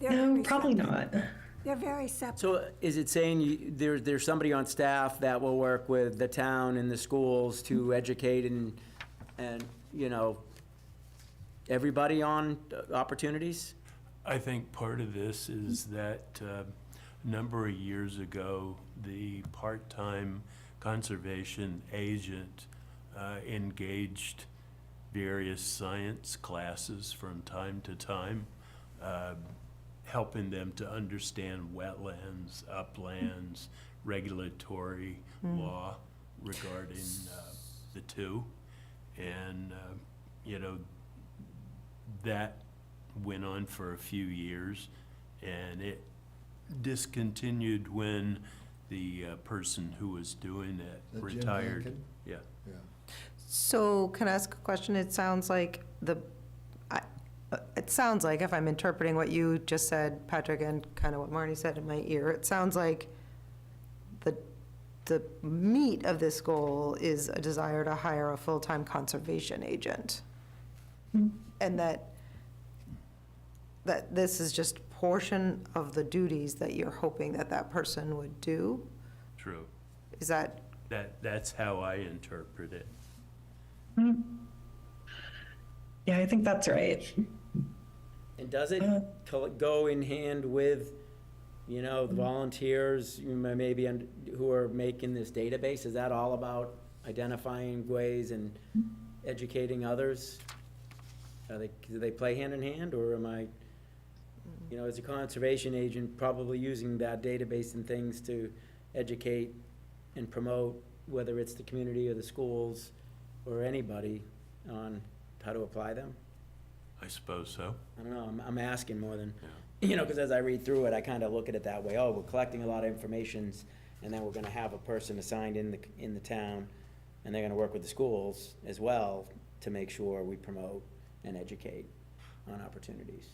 They're No, very probably separate. not. They're very separate. So is it saying there's somebody on staff that will work with the town and the schools to educate and everybody on opportunities? I think part of this is that a number of years ago, the part-time conservation agent engaged various science classes from time to time, helping them to understand wetlands, uplands, regulatory law regarding the two. And, that went on for a few years, and it discontinued when the person who was doing it That Jim retired. Hankin? Yeah. Yeah. So can I ask a question? It sounds like it sounds like, if I'm interpreting what you just said, Patrick, and kind of what Marnie said in my ear, it sounds like the meat of this goal is a desire to hire a full-time conservation agent. And that this is just portion of the duties that you're hoping that person would do? True. Is that, That's how I interpret it. Yeah, I think that's right. And does it go in hand with, the volunteers, maybe who are making this database? Is that all about identifying ways and educating others? Do they play hand in hand, or am I, as a conservation agent, probably using that database and things to educate and promote, whether it's the community or the schools or anybody, on how to apply them? I suppose so. I don't know, I'm asking more than, because as I read through it, I kind of look at it that way. Oh, we're collecting a lot of information, and then we're gonna have a person assigned in the town, and they're gonna work with the schools as well to make sure we promote and educate on opportunities.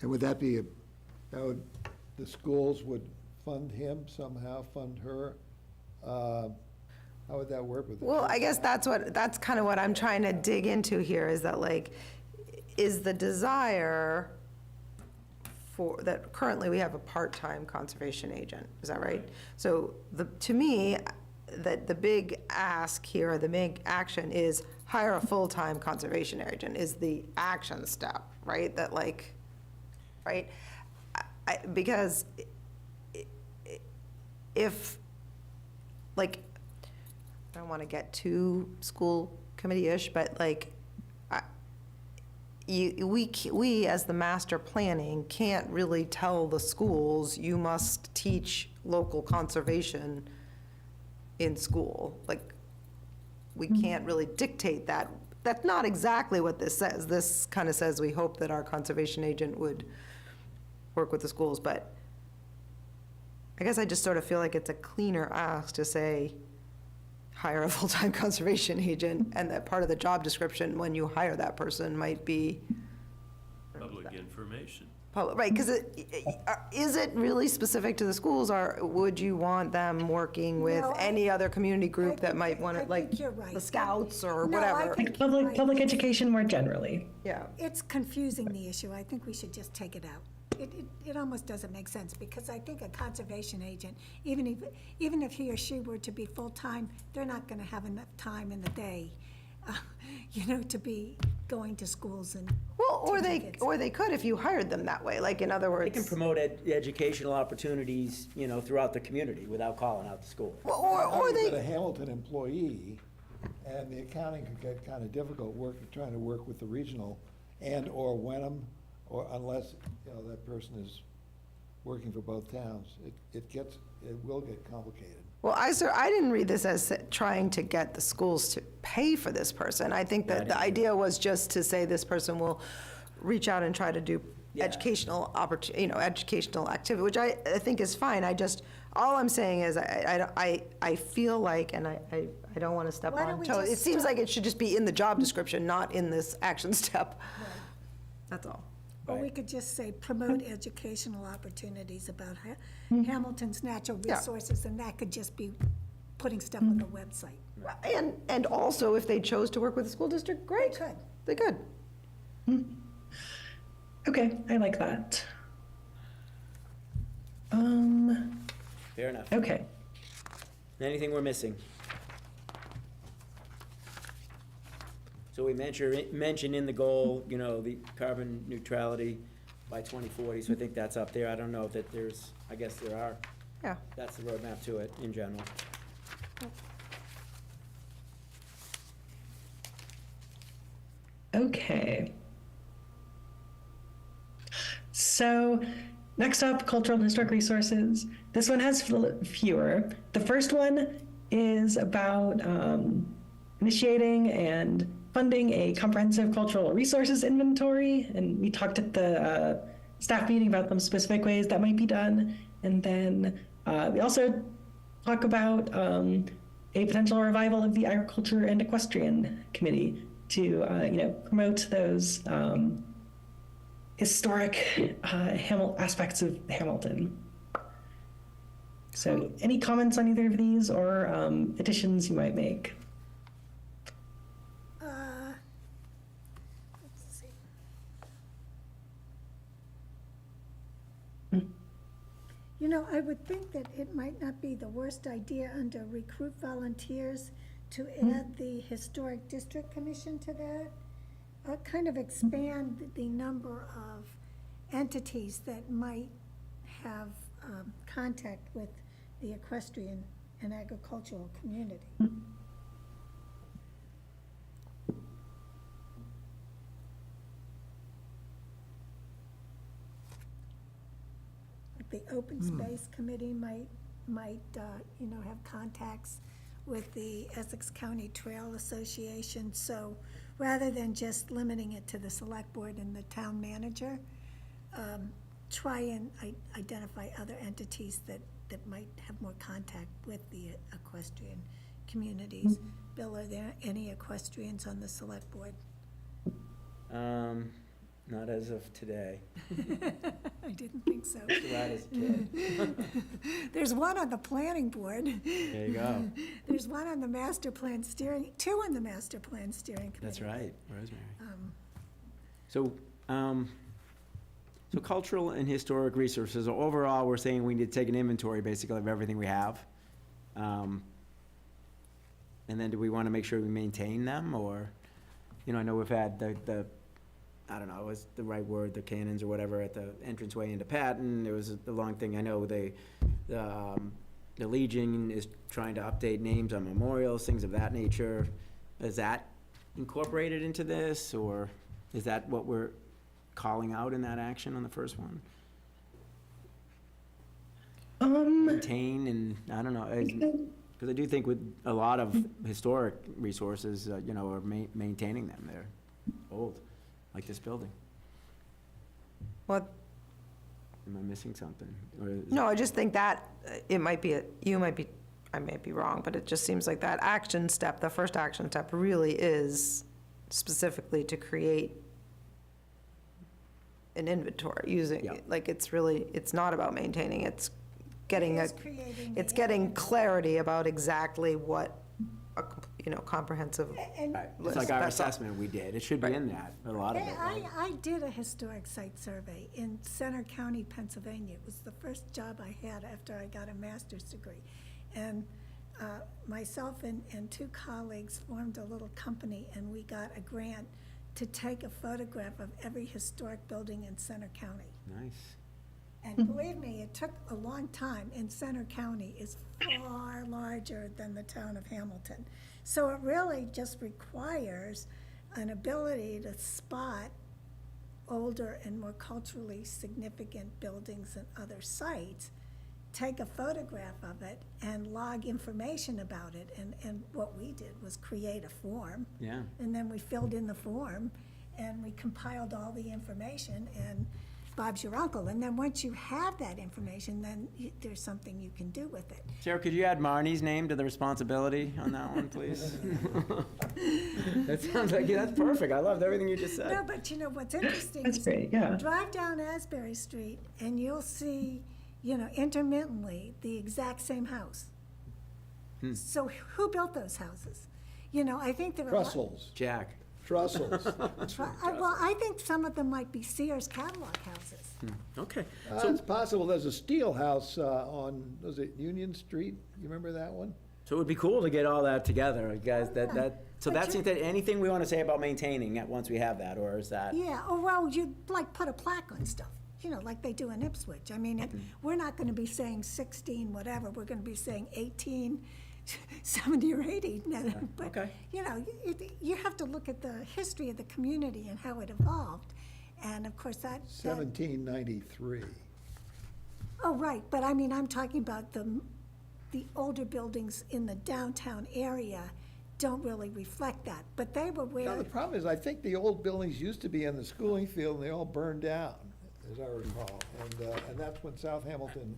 And would that be, the schools would fund him somehow, fund her? How would that work with? well, I guess that's kind of what I'm trying to dig into here, is that is the desire that currently we have a part-time conservation agent, is that right? So to me, that the big ask here, the big action is hire a full-time conservation agent is the action step, right? That like, right? Because if, like, I don't want to get too school committee-ish, but like, we as the master planning can't really tell the schools, you must teach local conservation in school. Like, we can't really dictate that. That's not exactly what this says. This kind of says we hope that our conservation agent would work with the schools, but I guess I just sort of feel like it's a cleaner ask to say, hire a full-time conservation agent, and that part of the job description when you hire that person might be Public information. right, because is it really specific to the schools, or would you want them working with No, any other community group that might want I to, like, think you're right. the scouts or No, I whatever? think- Public education more generally. Yeah, It's confusing, the issue. I think we should just take it out. It almost doesn't make sense, because I think a conservation agent, even if he or she were to be full-time, they're not gonna have enough time in the day, to be going to schools and well, teaching kids. or they could if you hired them that way, like, in other They can words. promote educational opportunities, throughout the community without calling out the school. Or But a they, Hamilton employee, and the accounting could get kind of difficult trying to work with the regional and/or Wenham, or unless, that person is working for both towns. It will get complicated. well, I didn't read this as trying to get the schools to pay for this person. I think that the idea was just to say this person will reach out and try to do Yeah. educational educational activity, which I think is fine. All I'm saying is I feel like, and I don't want to step Why don't on we toes. It just seems start- like it should just be in the job description, not in this action step. That's all. Or we could just say, promote educational opportunities about Hamilton's natural Yeah. resources, and that could just be putting stuff on the website. And also, if they chose to work with the school district, great. could. They could. Okay, I like that. Fair enough. Okay. Anything we're missing? So we mentioned in the goal, the carbon neutrality by 2040, so I think that's up there. I don't know that I guess there are. Yeah. That's the roadmap to it in general. Okay. So, next up, cultural and historic resources. This one has fewer. The first one is about initiating and funding a comprehensive cultural resources inventory. And we talked at the staff meeting about some specific ways that might be done. And then we also talk about a potential revival of the Agriculture and Equestrian Committee to promote those historic aspects of Hamilton. So any comments on either of these, or additions you might make? Let's see. I would think that it might not be the worst idea under recruit volunteers to add the Historic District Commission to that. Kind of expand the number of entities that might have contact with the equestrian and agricultural community. The Open Space Committee might have contacts with the Essex County Trail Association. So rather than just limiting it to the select board and the town manager, try and identify other entities that might have more contact with the equestrian communities. Bill, are there any equestrians on the select board? Not as of today. I didn't think so. Glad as a kid. There's one on the planning board. There you go. There's one on the master plan steering, two on the master plan steering committee. That's right, Rosemary. So cultural and historic resources, overall, we're saying we need to take an inventory, basically, of everything we have. And then do we want to make sure we maintain them, or, you know, I know we've had the, I don't know, what's the right word, the cannons or whatever at the entranceway into Patton. There was a long thing, I know the Legion is trying to update names on memorials, things of that nature. Is that incorporated into this, or is that what we're calling out in that action on the first one? Maintain, and, I don't know, because I do think with a lot of historic resources, you know, are maintaining them. They're old, like this building. What, Am I missing something? Or is- no, I just think that it might be, I may be wrong, but it just seems like that action step, the first action step really is specifically to create an inventory using, Yeah. like, it's really, it's not about maintaining, it's getting It a, is creating it's the getting inventory. clarity about exactly what, a you know, comprehensive, And Right. It's list, like our that's all. assessment we did. It should be in that, a lot of it, right? I did a historic site survey in Center County, Pennsylvania. It was the first job I had after I got a master's degree. And myself and two colleagues formed a little company, and we got a grant to take a photograph of every historic building in Center County. Nice. And believe me, it took a long time, and Center County is far larger than the town of Hamilton. So it really just requires an ability to spot older and more culturally significant buildings and other sites, take a photograph of it, and log information about it. And what we did was create a form. Yeah. And then we filled in the form, and we compiled all the information, and Bob's your uncle. And then once you have that information, then there's something you can do with it. Sarah, could you add Marnie's name to the responsibility on that one, please? That sounds like, yeah, that's perfect. I loved everything you just No, said. but you know, what's interesting That's is great, yeah. drive down Asbury Street, and you'll see, you know, intermittently, the exact same house. So who built those houses? You know, I think there are. Trussels, Jack. trussels. Well, I think some of them might be Sears catalog houses. Okay. It's possible, there's a steel house on, was it Union Street? You remember that one? So it would be cool to get all that together, you guys, so But that's you- it, anything we want to say about maintaining it once we have that, or is that? Yeah, or well, you'd like put a plaque on stuff, you know, like they do in Ipswich. I mean, we're not gonna be saying 16 whatever, we're gonna be saying 18, 70 or 80. But, okay. you know, you have to look at the history of the community and how it evolved. And of course, that. 1793. Oh, right, but I mean, I'm talking about the older buildings in the downtown area don't really reflect that, but they were You know, where, the problem is, I think the old buildings used to be in the schooling field, and they all burned down, as I recall. And that's when South Hamilton,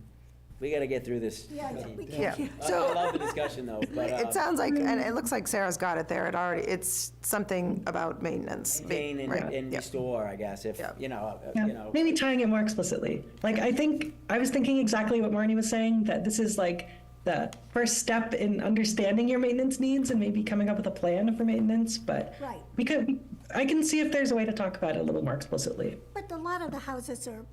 We got to get through this. yeah, we Yeah. can't. I So- love the discussion, though, but. it sounds like, and it looks like Sarah's got it there, it's something about maintenance. Maintain and, Right, and yeah. restore, I guess, if, Yeah. you know, Yeah, maybe tying it more explicitly. Like, I was thinking exactly what Marnie was saying, that this is like the first step in understanding your maintenance needs and maybe coming up with a plan for maintenance, but Right. I can see if there's a way to talk about it a little more explicitly. But a lot of the houses are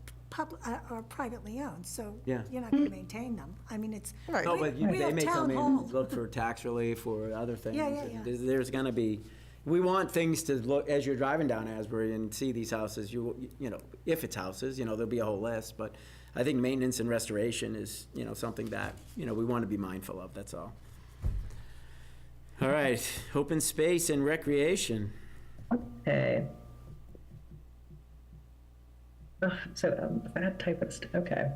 are privately owned, so Yeah. you're not gonna maintain them. I mean, it's. Right. No, we- but we they have may come town in, halls. look for tax relief or other things. Yeah, yeah, yeah. There's gonna be, we want things to look, as you're driving down Asbury and see these houses, you know, if it's houses, you know, there'll be a whole list, but I think maintenance and restoration is, you know, something that, you know, we want to be mindful of, that's all. All right, open space and recreation. Okay. So, bad typist, okay.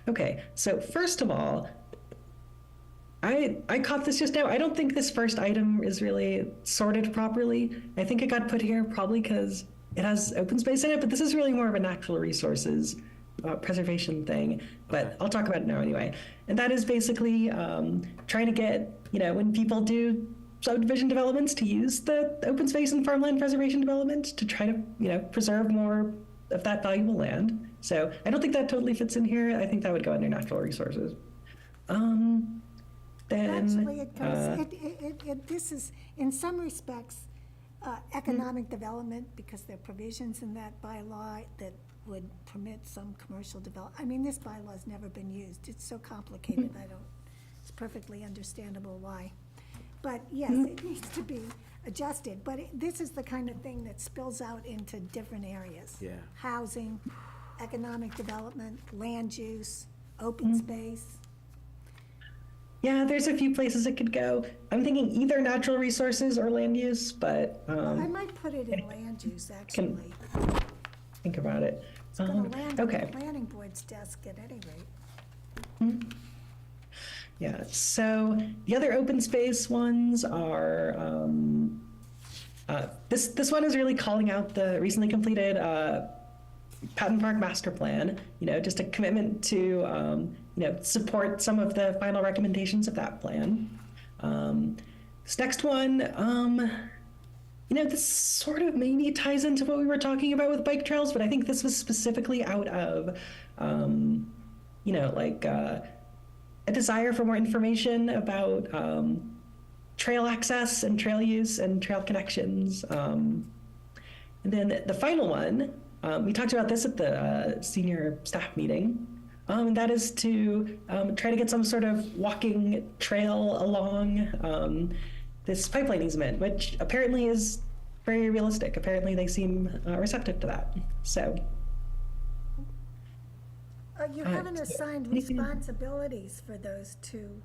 Okay, so first of all, I caught this just now. I don't think this first item is really sorted properly. I think it got put here probably because it has open space in it, but this is really more of a natural resources preservation thing. But Okay. I'll talk about it now anyway. And that is basically trying to get, you know, when people do subdivision developments, to use the open space and farmland preservation development to try to, you know, preserve more of that valuable land. So I don't think that totally fits in here. I think that would go under natural resources. Then Actually, it goes, this is, in some respects, economic development, because there are provisions in that bylaw that would permit some commercial develop. I mean, this bylaw's never been used. It's so complicated, I don't perfectly understandable why. But yes, it needs to be adjusted, but this is the kind of thing that spills out into different areas. Yeah. Housing, economic development, land use, open space. Yeah, there's a few places it could go. I'm thinking either natural resources or land use, but I might put it in land use, actually. think about it. It's gonna land on the Okay. planning board's desk at any rate. Yeah, so the other open space ones are, this one is really calling out the recently completed Patton Park Master Plan, just a commitment to, support some of the final recommendations of that plan. This next one, this sort of maybe ties into what we were talking about with bike trails, but I think this was specifically out of, a desire for more information about trail access and trail use and trail connections. And then the final one, we talked about this at the senior staff meeting, and that is to try to get some sort of walking trail along this pipeline easement, which apparently is very realistic. Apparently they seem receptive to that. So. You haven't assigned responsibilities for those two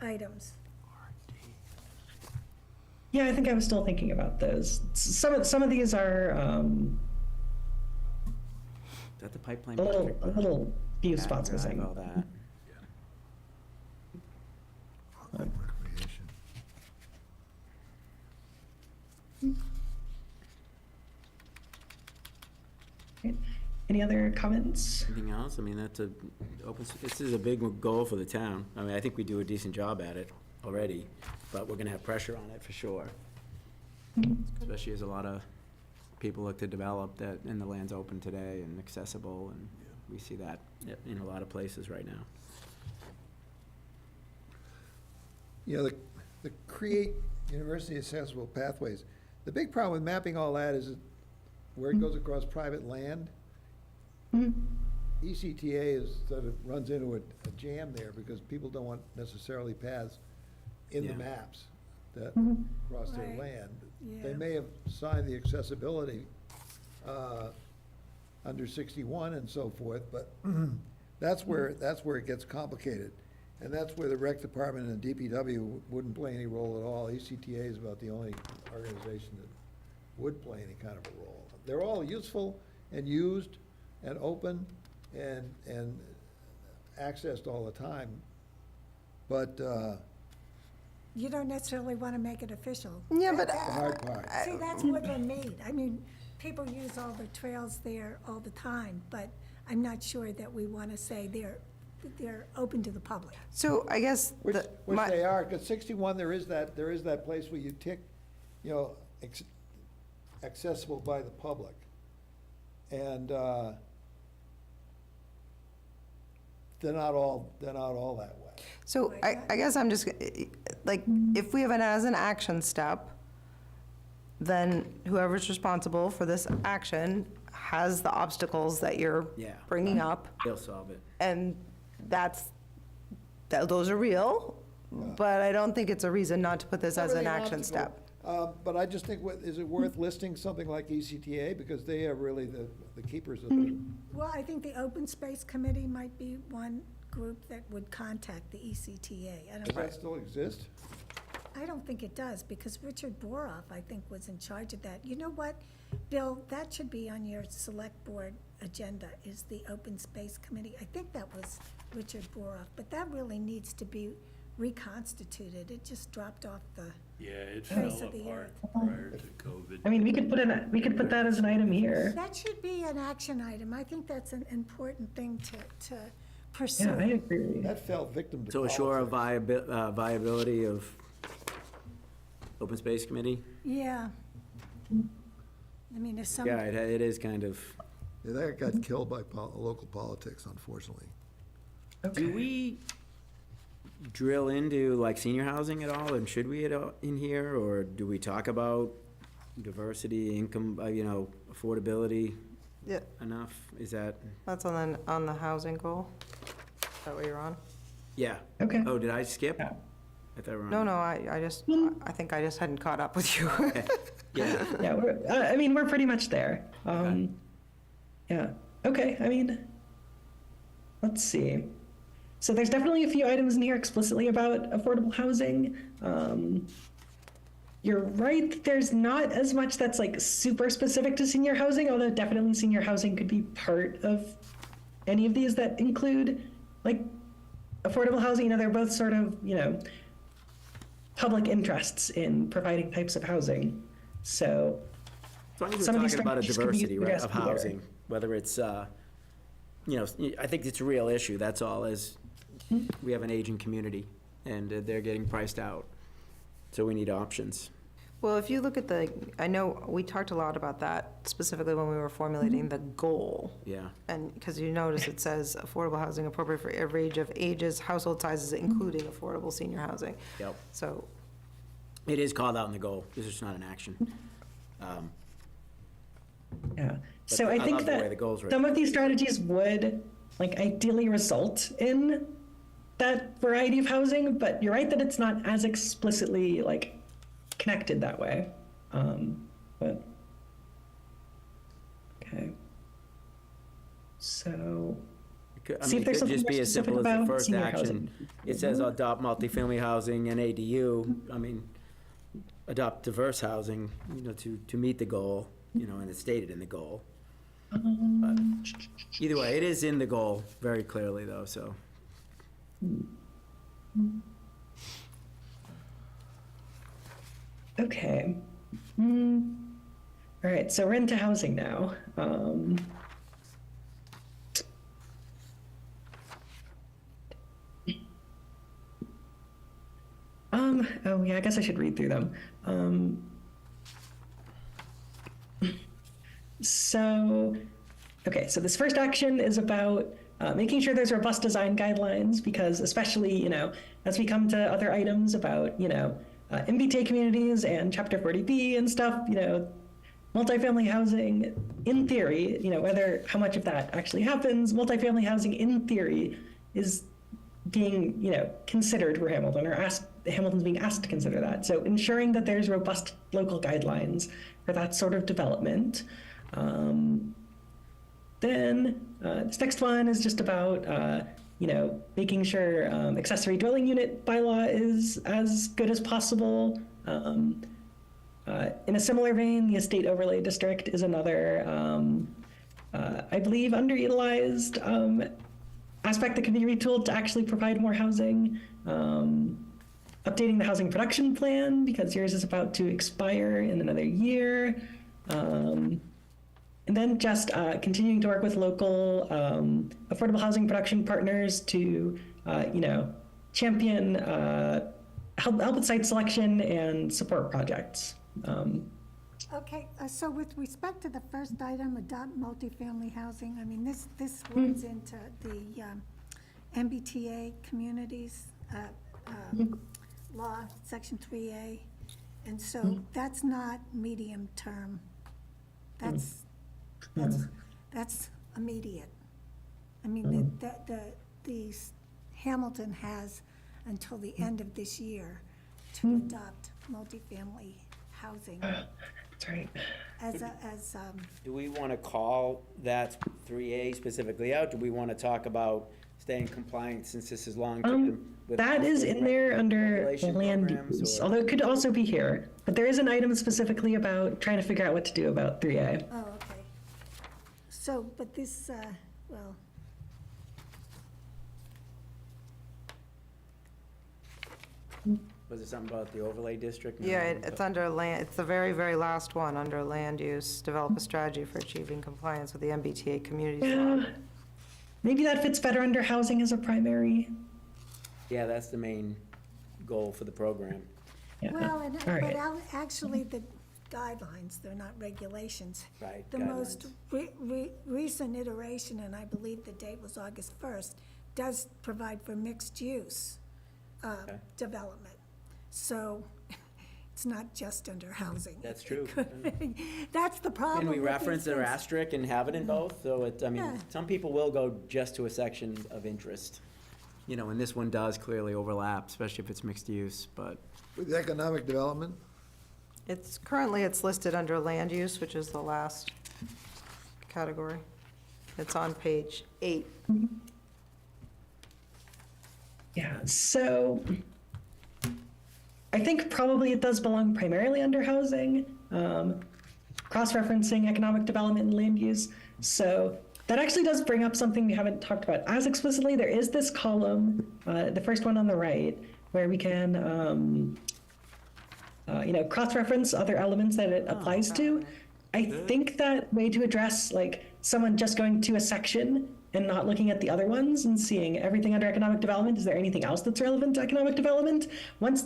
items. Yeah, I think I was still thinking about those. Some of these are Is that the pipeline? a little few Back spots drive, missing. all that. Recreation. Any other comments? Anything else? I mean, this is a big goal for the town. I mean, I think we do a decent job at it already, but we're gonna have pressure on it for sure. Especially as a lot of people look to develop that, and the land's open today and accessible, and we see that in a lot of places right now. The Create University Accessible Pathways, the big problem with mapping all that is where it goes across private land. ECTA sort of runs into a jam there because people don't want necessarily paths in the Yeah. maps that cross their Right. land. Yeah. They may have signed the accessibility under 61 and so forth, but that's where it gets complicated. And that's where the rec department and DPW wouldn't play any role at all. ECTA is about the only organization that would play any kind of a role. They're all useful and used and open and accessed all the time. But You don't necessarily want to make it official. Yeah, but the hard part, See, that's Woodland Mead. I mean, people use all the trails there all the time, but I'm not sure that we want to say they're open to the public. so I guess, which my- they are, because 61, there is that place where you tick, accessible by the public. And they're not all that way. so I guess I'm just, like, if we have it as an action step, then whoever's responsible for this action has the obstacles that you're Yeah. bringing up, They'll solve it. and those are real, but I don't think it's a reason not to put this as an Not really action obstacle. step. But I just think, is it worth listing something like ECTA, because they are really the keepers of the, Well, I think the Open Space Committee might be one group that would contact the ECTA. does that still exist? I don't think it does, because Richard Boroff, I think, was in charge of that. You know what, Bill, that should be on your select board agenda, is the Open Space Committee. I think that was Richard Boroff, but that really needs to be reconstituted. It just dropped off the, Yeah, it Face fell of the apart earth. prior to COVID. I mean, we could put that as an item here. that should be an action item. I think that's an important thing to Yeah, I pursue. agree. That fell victim to So assure a politics. viability of open space committee? Yeah. I mean, if some, Yeah, it is kind of, Yeah, that got killed by local politics, unfortunately. do we drill into like senior housing at all, and should we in here, or do we talk about diversity, income, affordability Yeah, enough? Is that, that's on the housing goal. that what you're on? Yeah. Okay. Oh, did I skip? Yeah. I thought we were on. No, I think I just hadn't caught up with you. Yeah. Yeah, we're pretty much there. Yeah, okay, let's see. So there's definitely a few items in here explicitly about affordable housing. You're right, there's not as much that's like super specific to senior housing, although definitely senior housing could be part of any of these that include like affordable housing. They're both sort of, public interests in providing types of housing. So As long as Some we're of these talking about a strategies could be diversity, right, of addressed either. housing, whether it's, I think it's a real issue, that's all, is we have an aging community, and they're getting priced out, so we need options. Well, if you look at I know we talked a lot about that specifically when we were formulating the goal. Yeah. And, because you notice it says affordable housing appropriate for every range of ages, household sizes, including affordable senior housing. Yep. So, It is called out in the goal, it's just not an action. yeah. So I I love think the way that the goals were some of these strategies would like ideally result in that variety of housing, but you're right that it's not as explicitly like connected that way. But okay. So See if It there's could something just more be as specific simple as the about first senior action. housing. It says adopt multifamily housing and ADU, adopt diverse housing, to meet the goal, and it's stated in the goal. But either way, it is in the goal very clearly, though, so. okay. All right, so we're into housing now. Oh yeah, I guess I should read through them. Okay, so this first action is about making sure there's robust design guidelines, because especially, as we come to other items about, MBTA communities and Chapter 40B and stuff, multifamily housing, in theory, how much of that actually happens, multifamily housing in theory is being, considered for Hamilton, or Hamilton's being asked to consider that. So ensuring that there's robust local guidelines for that sort of development. Then this next one is just about, making sure accessory dwelling unit bylaw is as good as possible. In a similar vein, the estate overlay district is another, I believe, underutilized aspect that can be retooled to actually provide more housing. Updating the housing production plan, because yours is about to expire in another year. And then just continuing to work with local affordable housing production partners to, champion, help with site selection and support projects. Okay, so with respect to the first item, adopt multifamily housing, this runs into the MBTA communities law, section 3A, and so that's not medium term. That's immediate. The Hamilton has until the end of this year to adopt multifamily housing That's right. as Do we want to call that 3A specifically out? Do we want to talk about staying compliant, since this is long-term? with That is in there under regulation land programs, use, or- although it could also be here. But there is an item specifically about trying to figure out what to do about 3A. oh, okay. So, but this, well, Was it something about the overlay district? yeah, it's under land, it's the very, very last one, under land use, develop a strategy for achieving compliance with the MBTA communities law. Yeah. Maybe that fits better under housing as a primary. Yeah, that's the main goal for the program. Yeah. well, All but right. actually, the guidelines, they're not regulations. Right, The most guidelines. recent iteration, and I believe the date was August 1st, does provide for mixed-use Okay. development. So it's not just under housing. That's true. That's the problem. Can we with reference these their things. asterisk and have it in both? So Yeah. some people will go just to a section of interest. you know, and this one does clearly overlap, especially if it's mixed use, but, With economic development, Currently it's listed under land use, which is the last category. It's on page 8. Yeah, so I think probably it does belong primarily under housing, cross-referencing economic development and land use. So that actually does bring up something we haven't talked about as explicitly. There is this column, the first one on the right, where we can, cross-reference other elements that it applies to. I think that way to address like someone just going to a section and not looking at the other ones and seeing everything under economic development. Is there anything else that's relevant to economic development? Once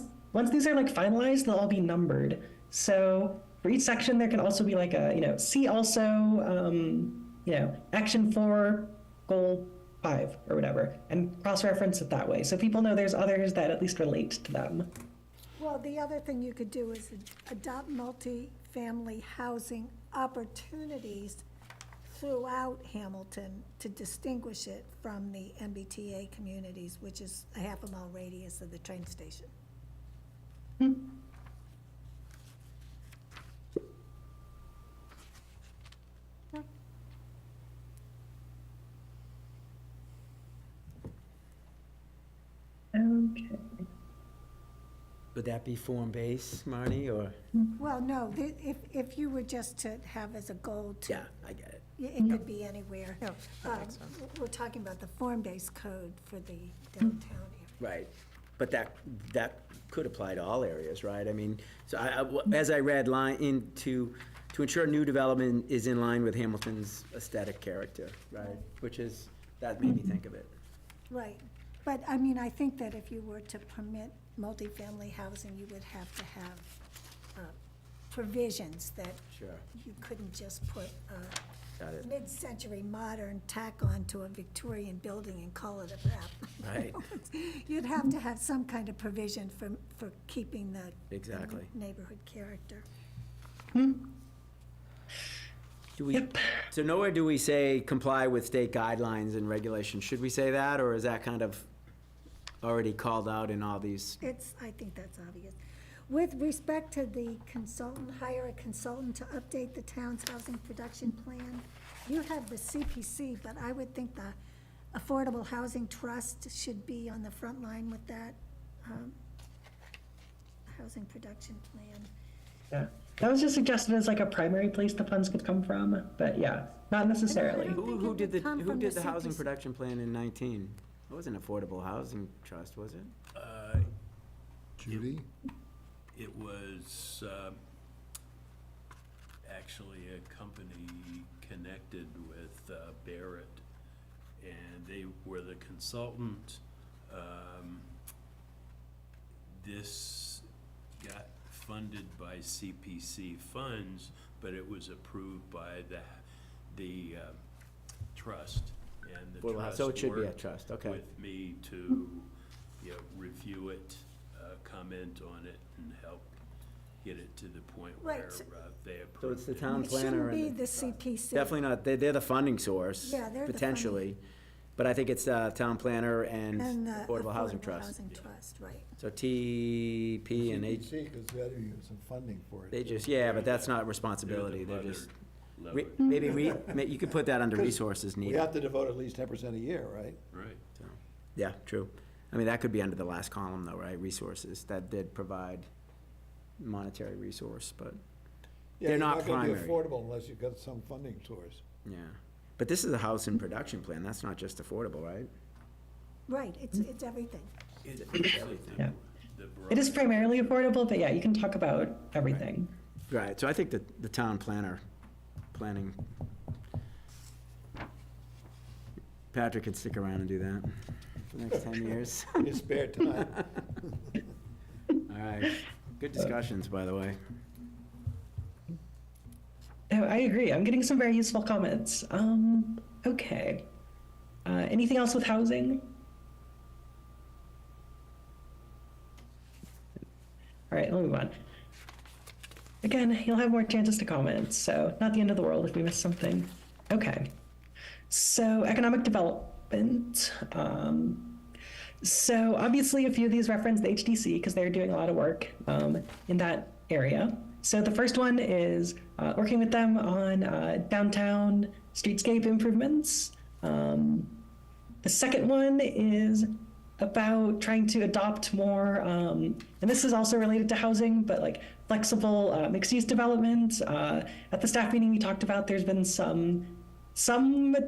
these are like finalized, they'll all be numbered. So for each section, there can also be like a, see also, action 4, goal 5 or whatever, and cross-reference it that way. So people know there's others that at least relate to them. Well, the other thing you could do is adopt multi-family housing opportunities throughout Hamilton to distinguish it from the MBTA communities, which is a half-a-mile radius of the train station. Okay. would that be form-based, Marty, or? Well, no, if you were just to have as a goal to. Yeah, I get it. It could be anywhere. Yeah, that makes sense. We're talking about the form-based code for the downtown area. Right, but that could apply to all areas, right? I mean, so as I read, to ensure new development is in line with Hamilton's aesthetic character, right? Which is, that made me think of it. Right, but I mean, I think that if you were to permit multifamily housing, you would have to have provisions that Sure, you couldn't just put got a it. mid-century modern tack onto a Victorian building and call it a wrap. Right. You'd have to have some kind of provision for keeping the Exactly. neighborhood character. Do we, Yep. so nowhere do we say comply with state guidelines and regulations. Should we say that, or is that kind of already called out in all these? I think that's obvious. With respect to the consultant, hire a consultant to update the town's housing production plan, you have the CPC, but I would think the Affordable Housing Trust should be on the front line with that, housing production plan. Yeah, that was just suggested as like a primary place the funds could come from, but yeah, not necessarily. I don't think Who it did would come from the the housing CPC. production plan in 19? It wasn't Affordable Housing Trust, was it? Judy? It was actually a company connected with Barrett, and they were the consultant. This got funded by CPC funds, but it was approved by the trust, and the Affordable Housing, trust so it should be a worked trust, okay. with me to, review it, comment on it, and help get it to the point Right, where so- they So approve it's the it. town It planner shouldn't be and, the CPC. definitely not, they're the funding source, Yeah, they're the potentially. But I think it's town planner and And the Affordable Housing Affordable Trust. Housing Trust, right. So TP and H, because they had to use some funding for it. they just, yeah, but that's not They're the responsibility, they're mother just, lever. maybe you could put that under resources We needed. have to devote at least 10% a year, right? Right. So, yeah, true. I mean, that could be under the last column though, right? Resources, that did provide monetary resource, but, Yeah, They're not You're not primary. gonna be affordable unless you've got some funding source. yeah. But this is a housing production plan, that's not just affordable, right? Right, it's everything. It's everything. Yeah. the It is broad- primarily affordable, but yeah, you can talk about everything. Right, so I think that the town planning, Patrick could stick around and do that for the next 10 years. In his spare time. All right, good discussions, by the way. Oh, I agree. I'm getting some very useful comments. Okay. Anything else with housing? All right, we'll move on. Again, you'll have more chances to comment, so not the end of the world if we miss something. Okay. So economic development. So obviously a few of these reference the HDC because they're doing a lot of work in that area. So the first one is working with them on downtown streetscape improvements. The second one is about trying to adopt more, and this is also related to housing, but like flexible mixed-use development. At the staff meeting, we talked about there's been some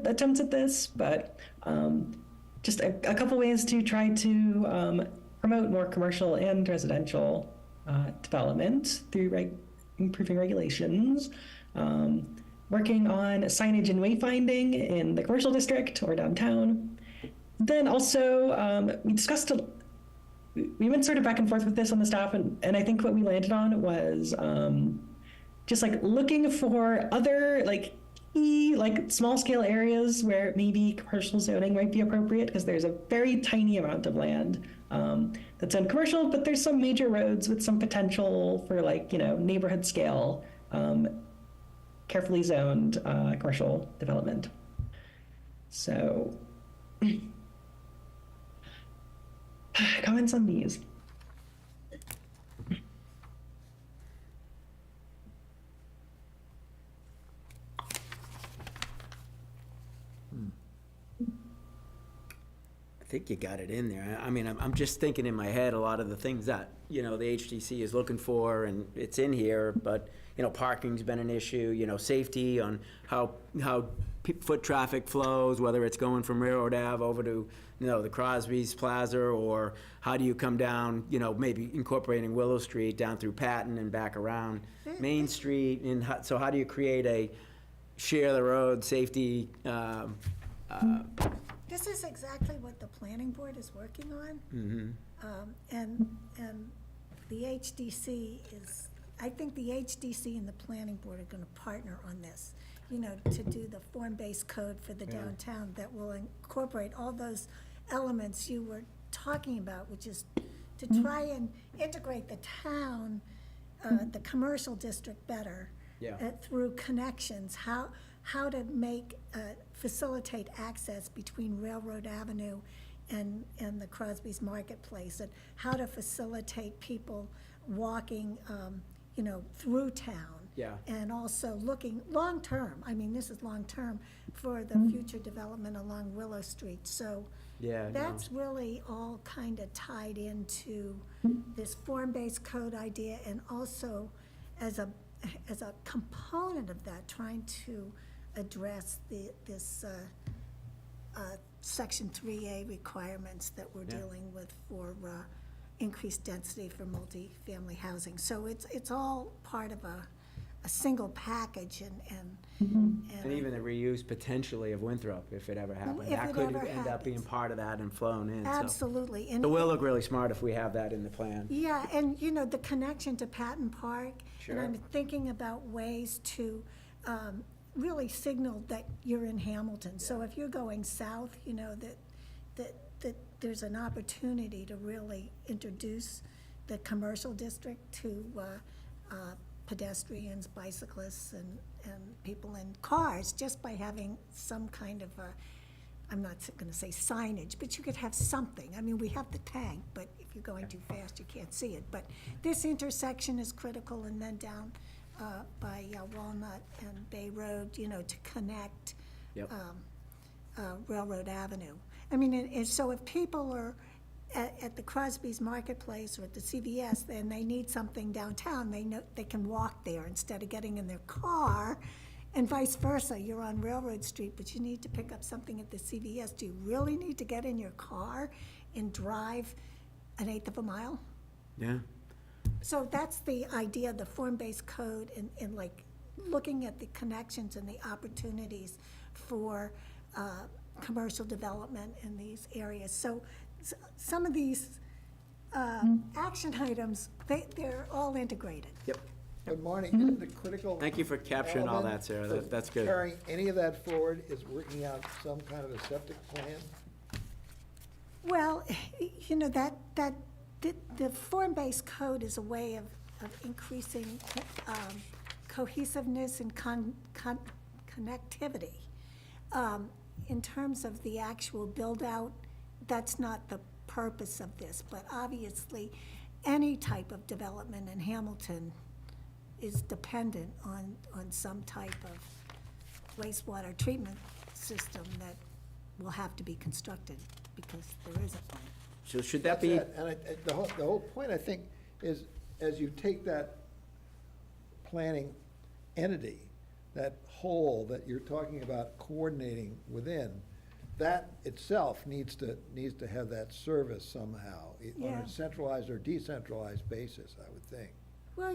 attempts at this, but just a couple ways to try to promote more commercial and residential development through improving regulations. Working on signage and wayfinding in the commercial district or downtown. Then also, we discussed, we went sort of back and forth with this on the staff, and I think what we landed on was just like looking for other like key, like small scale areas where maybe commercial zoning might be appropriate, because there's a very tiny amount of land that's in commercial, but there's some major roads with some potential for like, you know, neighborhood scale, carefully zoned commercial development. So, comments on these? I think you got it in there. I mean, I'm just thinking in my head a lot of the things that, you know, the HDC is looking for, and it's in here, but, you know, parking's been an issue, you know, safety on how foot traffic flows, whether it's going from Railroad Ave over to, you know, the Crosby's Plaza, or how do you come down, you know, maybe incorporating Willow Street down through Patton and back around Main Street, and so how do you create a share the road safety, This is exactly what the planning board is working on. And the HDC is, I think the HDC and the planning board are gonna partner on this, you know, to do the form-based code for the downtown that will incorporate all those elements you were talking about, which is to try and integrate the town, the commercial district better. Through connections, how to make, facilitate access between Railroad Avenue and the Crosby's Marketplace, and how to facilitate people walking, you know, through town. And also looking long-term, I mean, this is long-term, for the future development along Willow Street. So that's really all kind of tied into this form-based code idea, and also as a component of that, trying to address this Section 3A requirements that we're dealing with for increased density for multifamily housing. So it's all part of a single package, and even the reuse potentially of Winthrop, if it ever happened. If That it could ever end up being happens. part of that and flown in. absolutely. So it will look really smart if we have that in the plan. Yeah, and you know, the connection to Patton Park. Sure. And I'm thinking about ways to really signal that you're in Hamilton. So if you're going south, you know, that there's an opportunity to really introduce the commercial district to pedestrians, bicyclists, and people in cars, just by having some kind of a, I'm not gonna say signage, but you could have something. I mean, we have the tank, but if you're going too fast, you can't see it. But this intersection is critical, and then down by Walnut and Bay Road, you know, to connect Railroad Avenue. I mean, and so if people are at the Crosby's Marketplace or at the CVS, then they need something downtown, they know they can walk there instead of getting in their car, and vice versa. You're on Railroad Street, but you need to pick up something at the CVS. Do you really need to get in your car and drive an eighth of a mile? Yeah. So that's the idea, the form-based code, and like looking at the connections and the opportunities for commercial development in these areas. So some of these action items, they're all integrated. Yep. But Marnie, isn't the critical? Thank you for capturing all that, element Sarah. of That's good. Carrying any of that forward is working out some kind of a septic plan? Well, you know, the form-based code is a way of increasing cohesiveness and connectivity. In terms of the actual build-out, that's not the purpose of this, but obviously, any type of development in Hamilton is dependent on some type of wastewater treatment system that will have to be constructed, because there isn't one. So should that That's be, it. And the whole point, I think, is as you take that planning entity, that whole that you're talking about coordinating within, that itself needs to have that service somehow, on Yeah. a centralized or decentralized basis, I would think. Well,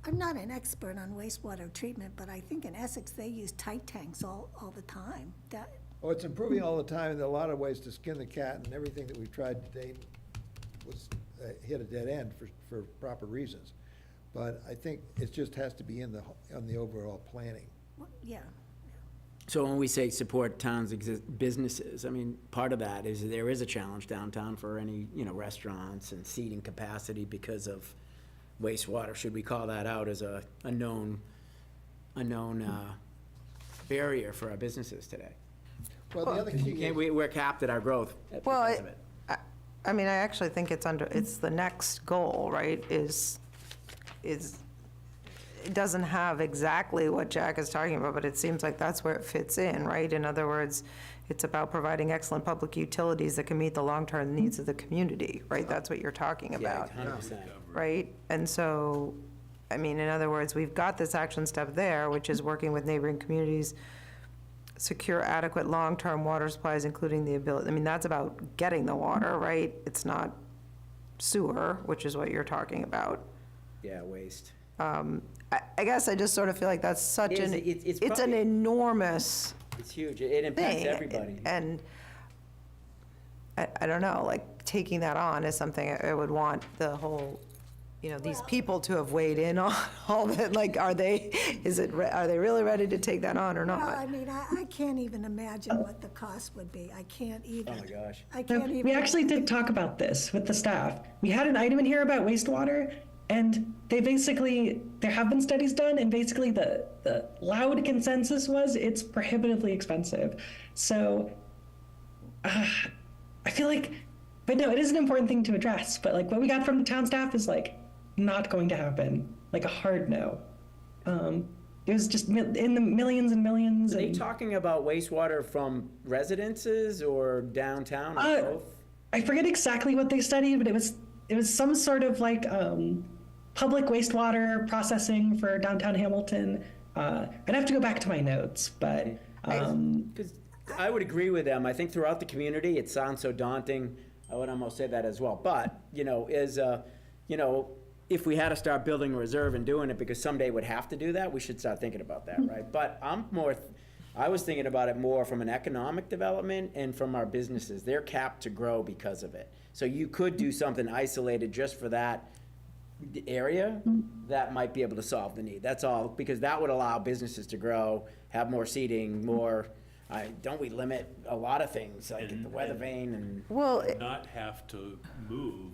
I'm not an expert on wastewater treatment, but I think in Essex, they use tight tanks all the time. Oh, it's improving all the time, and there are a lot of ways to skin the cat, and everything that we've tried to date was, hit a dead end for proper reasons. But I think it just has to be on the overall planning. Yeah, so when we say support towns' businesses, I mean, part of that is there is a challenge downtown for any, restaurants and seating capacity because of wastewater. Should we call that out as a known barrier for our businesses today? Well, the other key is, We're capped at our growth Well, because of it. I mean, I actually think it's the next goal, right, is, it doesn't have exactly what Jack is talking about, but it seems like that's where it fits in, right? In other words, it's about providing excellent public utilities that can meet the long-term needs of the community, right? That's what you're talking Yeah, about, 100%. right? And so, I mean, in other words, we've got this action step there, which is working with neighboring communities, secure adequate long-term water supplies, including the ability, I mean, that's about getting the water, right? It's not sewer, which is what you're talking about. Yeah, waste. I guess I just sort of feel like that's such an, It's it's an probably- enormous It's huge. It impacts thing. everybody. And I don't know, like, taking that on is something I would want the whole, these people to have weighed in on all of it. Like, are they really ready to take that on or well, not? I mean, I can't even imagine what the cost would be. I can't even. Oh, my gosh. I can't even. We actually did talk about this with the staff. We had an item in here about wastewater, and there have been studies done, and basically the loud consensus was it's prohibitively expensive. So I feel like, but no, it is an important thing to address, but like what we got from the town staff is like not going to happen, like a hard no. It was just in the millions and millions. Are they and- talking about wastewater from residences or downtown or both? I forget exactly what they studied, but it was some sort of like public wastewater processing for downtown Hamilton. I'd have to go back to my notes, but Because I would agree with them. I think throughout the community, it sounds so daunting. I would almost say that as well. But, if we had to start building a reserve and doing it, because someday we'd have to do that, we should start thinking about that, right? But I was thinking about it more from an economic development and from our businesses. They're capped to grow because of it. So you could do something isolated just for that area that might be able to solve the need. That's all, because that would allow businesses to grow, have more seating, more, don't we limit a lot of things, like the weather vane and. Well, Not have to move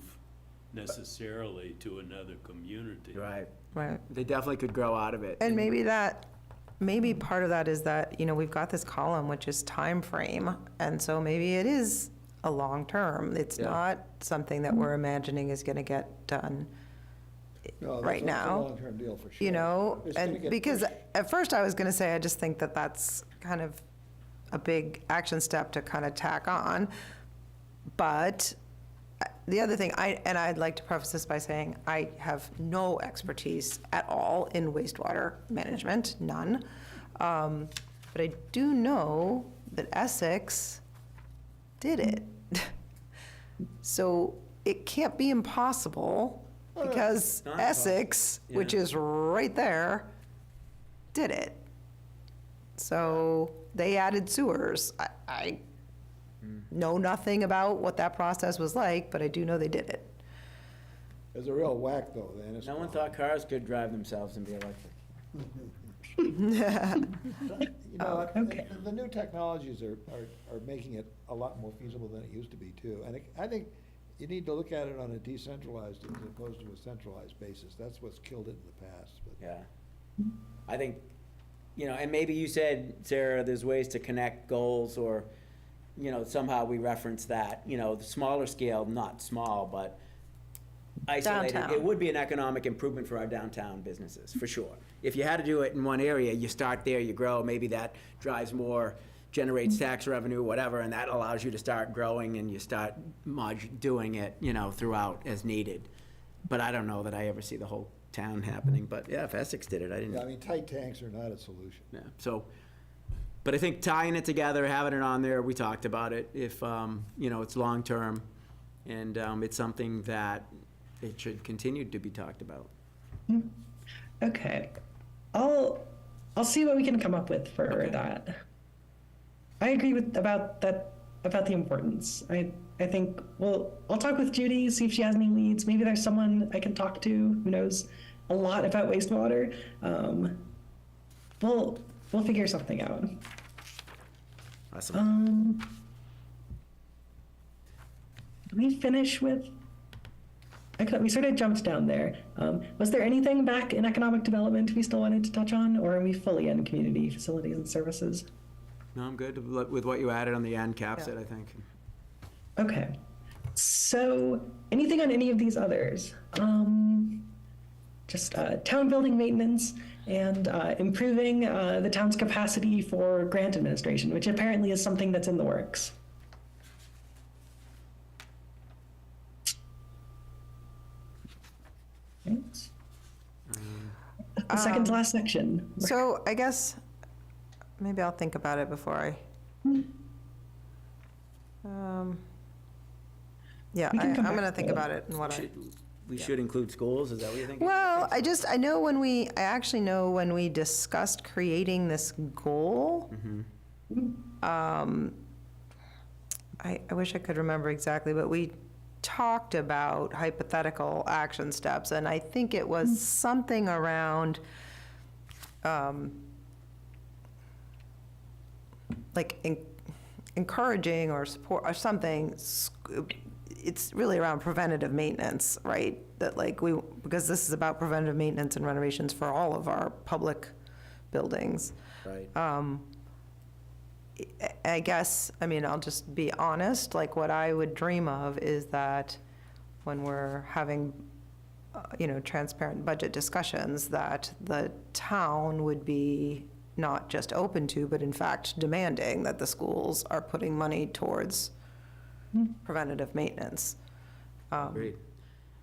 necessarily to another community. Right. right. They definitely could grow out of it. And maybe part of that is that, we've got this column, which is time frame, and so maybe it is a long term. It's Yeah. not something that we're imagining is gonna get done no, right that's a now. long-term deal for sure. It's gonna And get because pushed. at first I was gonna say, I just think that that's kind of a big action step to kind of tack on. But the other thing, I'd like to preface this by saying, I have no expertise at all in wastewater management, none. But I do know that Essex did it. So it can't be impossible, because not Essex, which Yeah. is right there, did it. So they added sewers. I know nothing about what that process was like, but I do know they did it. There's a real whack, though, the Ennis No one Canal. thought cars could drive themselves and be electric. okay. The new technologies are making it a lot more feasible than it used to be, too. And I think you need to look at it on a decentralized as opposed to a centralized basis. That's what's killed it in the past, but. Yeah. I think, and maybe you said, Sarah, there's ways to connect goals or somehow we reference that, the smaller scale, not small, but isolated. Downtown. It would be an economic improvement for our downtown businesses, for sure. If you had to do it in one area, you start there, you grow, maybe that drives more, generates tax revenue, whatever, and that allows you to start growing and you start doing it, throughout as needed. But I don't know that I ever see the whole town happening, but yeah, if Essex did it, I didn't. Yeah, I mean, tight tanks are not a solution. Yeah, so, but I think tying it together, having it on there, we talked about it, if, it's long-term, and it's something that it should continue to be talked about. Okay. I'll see what we can come up with for Okay. that. I agree about the importance. I think, well, I'll talk with Judy, see if she has any leads. Maybe there's someone I can talk to who knows a lot about wastewater. We'll figure something out. Awesome. Did we finish with? We sort of jumped down there. Was there anything back in economic development we still wanted to touch on, or are we fully in community facilities and services? No, I'm good with what you added on the end, caps it, I think. Okay. So, anything on any of these others? Just town building maintenance and improving the town's capacity for grant administration, which apparently is something that's in the works. Thanks. The second to last section. So I guess, maybe I'll think about it before I. Yeah, We can come I'm back gonna to think it. about it and what I. We should include schools, is that what you're thinking? Well, I know I actually know when we discussed creating this goal. I wish I could remember exactly, but we talked about hypothetical action steps, and I think it was something around, encouraging or support or something. It's really around preventative maintenance, right? That because this is about preventative maintenance and renovations for all of our public buildings. Right. I guess, I'll just be honest, what I would dream of is that when we're having, transparent budget discussions, that the town would be not just open to, but in fact demanding that the schools are putting money towards preventative maintenance. Agreed.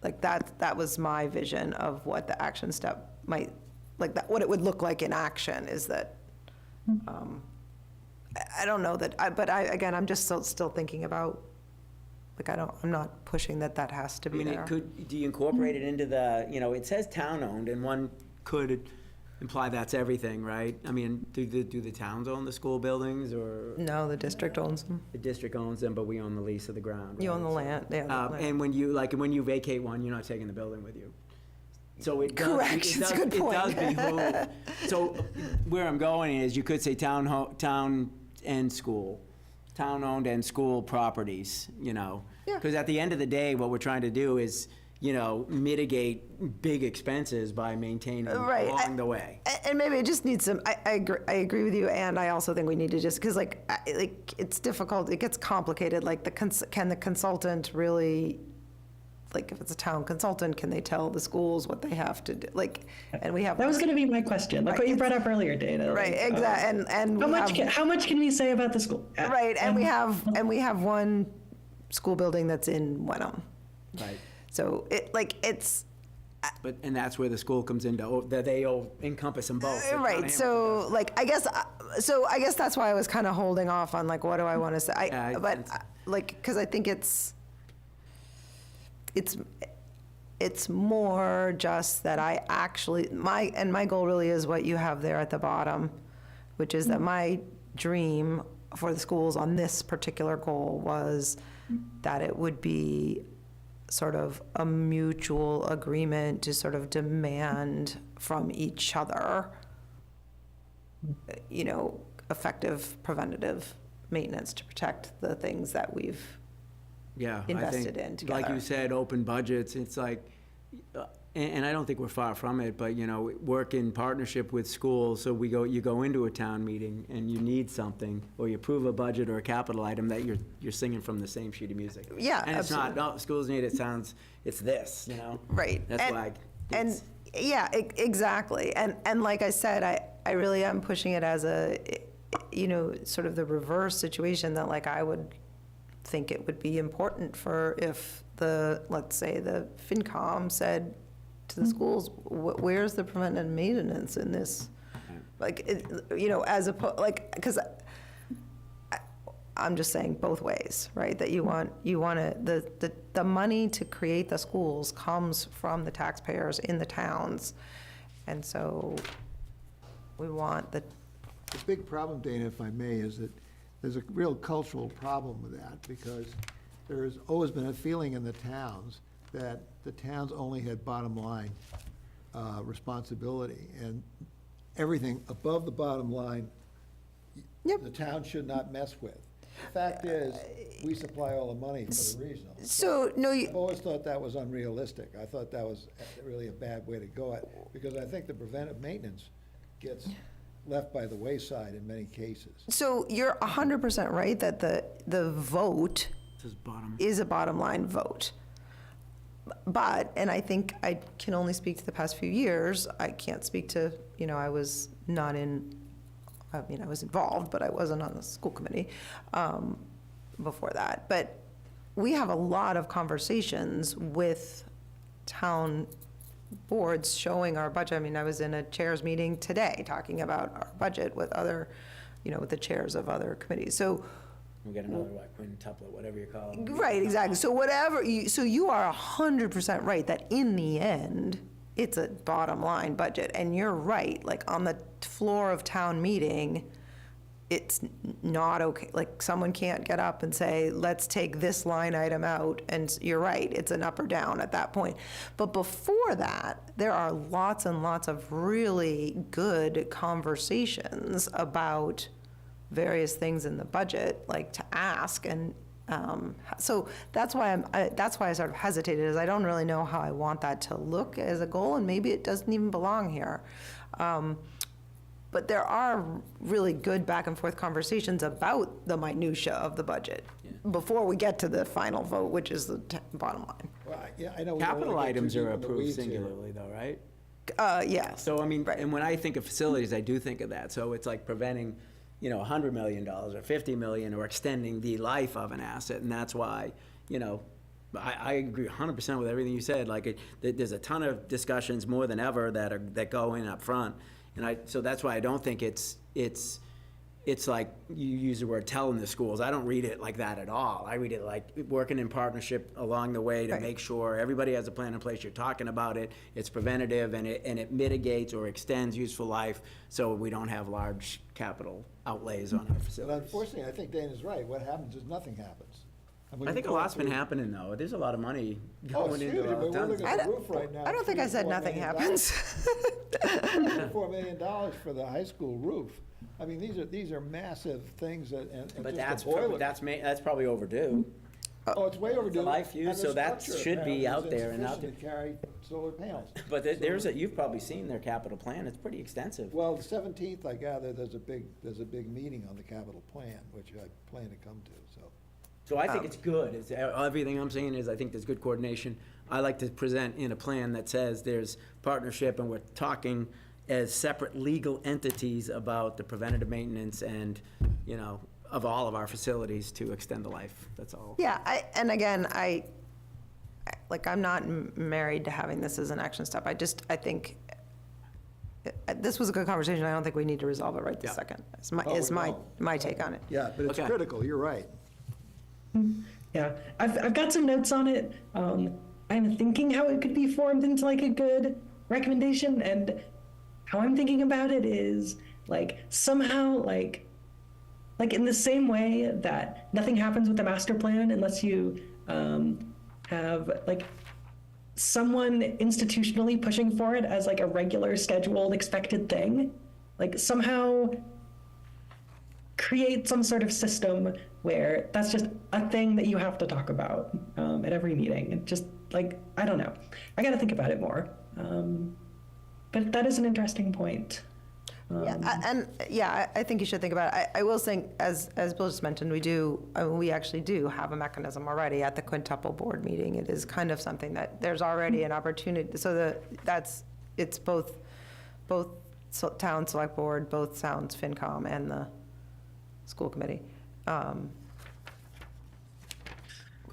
That was my vision of what the action step might, what it would look like in action is that, I don't know that, again, I'm just still thinking about, I'm not pushing that has to be there. Do you incorporate it into the, it says town-owned, and one could imply that's everything, right? Do the towns own the school buildings, or No, the district owns them. the district owns them, but we own the lease of the ground? You right? own the land, yeah. the land. And when you vacate one, you're not taking the building with you. So it does. Correct. It It's a does, good it point. does behoove. So where I'm going is, you could say town and school, town-owned and school properties, Yeah. Because at the end of the day, what we're trying to do is, mitigate big expenses by maintaining Right. along the way. And maybe it just needs some, I agree with you, and I also think we need to just, because it's difficult, it gets complicated, can the consultant really, if it's a town consultant, can they tell the schools what they have to do, and we have. That was going to be my question, what you Right, brought up earlier, Dana. Right, exactly, and How we much? have- How much can we say about the school? Right, and we have one school building that's in Wenham. Right. So it's, And that's where the school comes into, that they encompass them both. right, so I guess that's why I was kind of holding off on what do I want to say? Yeah, Because I think it's more just that I actually, my goal really is what you have there at the bottom, which is that my dream for the schools on this particular goal was that it would be sort of a mutual agreement to sort of demand from each other, effective preventative maintenance to protect the things that we've Yeah, I invested think, in like together. you said, open budgets, it's and I don't think we're far from it, but, you know, work in partnership with schools, so you go into a town meeting and you need something, or you approve a budget or a capital item that you're singing from the same sheet of music. Yeah, And it's not, absolutely. no, schools need, it's this, you know? Right. That's And- why. And, it's- yeah, exactly. And like I said, I really am pushing it as a, you know, sort of the reverse situation that like I would think it would be important for if let's say the FinCom said to the schools, where's the preventive maintenance in this? Like, you know, as like, because I'm just saying both ways, right? That you want to, the money to create the schools comes from the taxpayers in the towns. And so we want The big problem, Dana, if I may, is that there's a real cultural problem with that, because there's always been a feeling in the towns that the towns only had bottom line responsibility, and everything above the bottom line, Yep. the town should not mess with. The fact is, we supply all the money for the regional. So, no, I've always thought that was unrealistic. I thought that was really a bad way to go at, because I think the preventive maintenance gets left by the wayside in many cases. so you're 100% right that the vote This is bottom. is a bottom line vote. But, and I think I can only speak to the past few years, I can't speak to, you know, I was not in, I mean, I was involved, but I wasn't on the school committee before that. But we have a lot of conversations with town boards showing our budget. I mean, I was in a chairs meeting today talking about our budget with other, you know, with the chairs of other committees. So, We got another, like, quintuplet, whatever you call it. right, exactly. So whatever, so you are 100% right that in the end, it's a bottom line budget. And you're right, like on the floor of town meeting, it's not okay. Like someone can't get up and say, let's take this line item out. And you're right, it's an up or down at that point. But before that, there are lots and lots of really good conversations about various things in the budget, like to ask, and so that's why that's why I sort of hesitated, is I don't really know how I want that to look as a goal, and maybe it doesn't even belong here. But there are really good back and forth conversations about the minutia of the budget before we get to the final vote, which is the bottom line. Well, yeah, I know. we don't Capital wanna get too items deep are in the approved weeds here. singularly though, right? Yes. So, I mean, and when I think of facilities, I do think of that. So it's like preventing, you know, $100 million or $50 million, or extending the life of an asset. And that's why, you know, I agree 100% with everything you said. Like, there's a ton of discussions more than ever that go in up front. And so that's why I don't think it's like you use the word telling the schools. I don't read it like that at all. I read it like working in partnership along the way to Right. make sure everybody has a plan in place. You're talking about it. It's preventative, and it mitigates or extends useful life, so we don't have large capital outlays on our But facilities. unfortunately, I think Dana's right. What happens is nothing happens. And we I think a go lot's been through- happening though. There's a lot of money Oh, going it's into huge. I mean, we're tons looking of. at the roof right now. I don't think I said $3 nothing million. happens. $4 million for the high school roof. I mean, these are massive things that, and But just the boiler. that's probably overdue. Oh, it's way overdue. life use, and the so that structure should be apparently out is there and out insufficient to carry solar panels. But you've probably seen their capital plan. It's pretty extensive. Well, the 17th, I gather, there's a big meeting on the capital plan, which I plan to come to, so. So I think it's good. Everything I'm saying is I think there's good coordination. I like to present in a plan that says there's partnership, and we're talking as separate legal entities about the preventative maintenance and, you know, of all of our facilities to extend the life. That's all. Yeah, and again, I'm not married to having this as an action step. I think this was a good conversation. I don't think we need to resolve it right this Yeah. second. Is Oh, my take on it. Yeah, but it's Okay. critical, you're right. Yeah, I've got some notes on it. I'm thinking how it could be formed into like a good recommendation, and how I'm thinking about it is like somehow like in the same way that nothing happens with the master plan unless you have like someone institutionally pushing for it as like a regular scheduled expected thing, like somehow create some sort of system where that's just a thing that you have to talk about at every meeting. And just like, I don't know. I got to think about it more. But that is an interesting point. I think you should think about it. I will say, as Bill just mentioned, we actually do have a mechanism already at the quintuple board meeting. It is kind of something that there's already an opportunity, so it's both town select board, both towns FinCom and the school committee.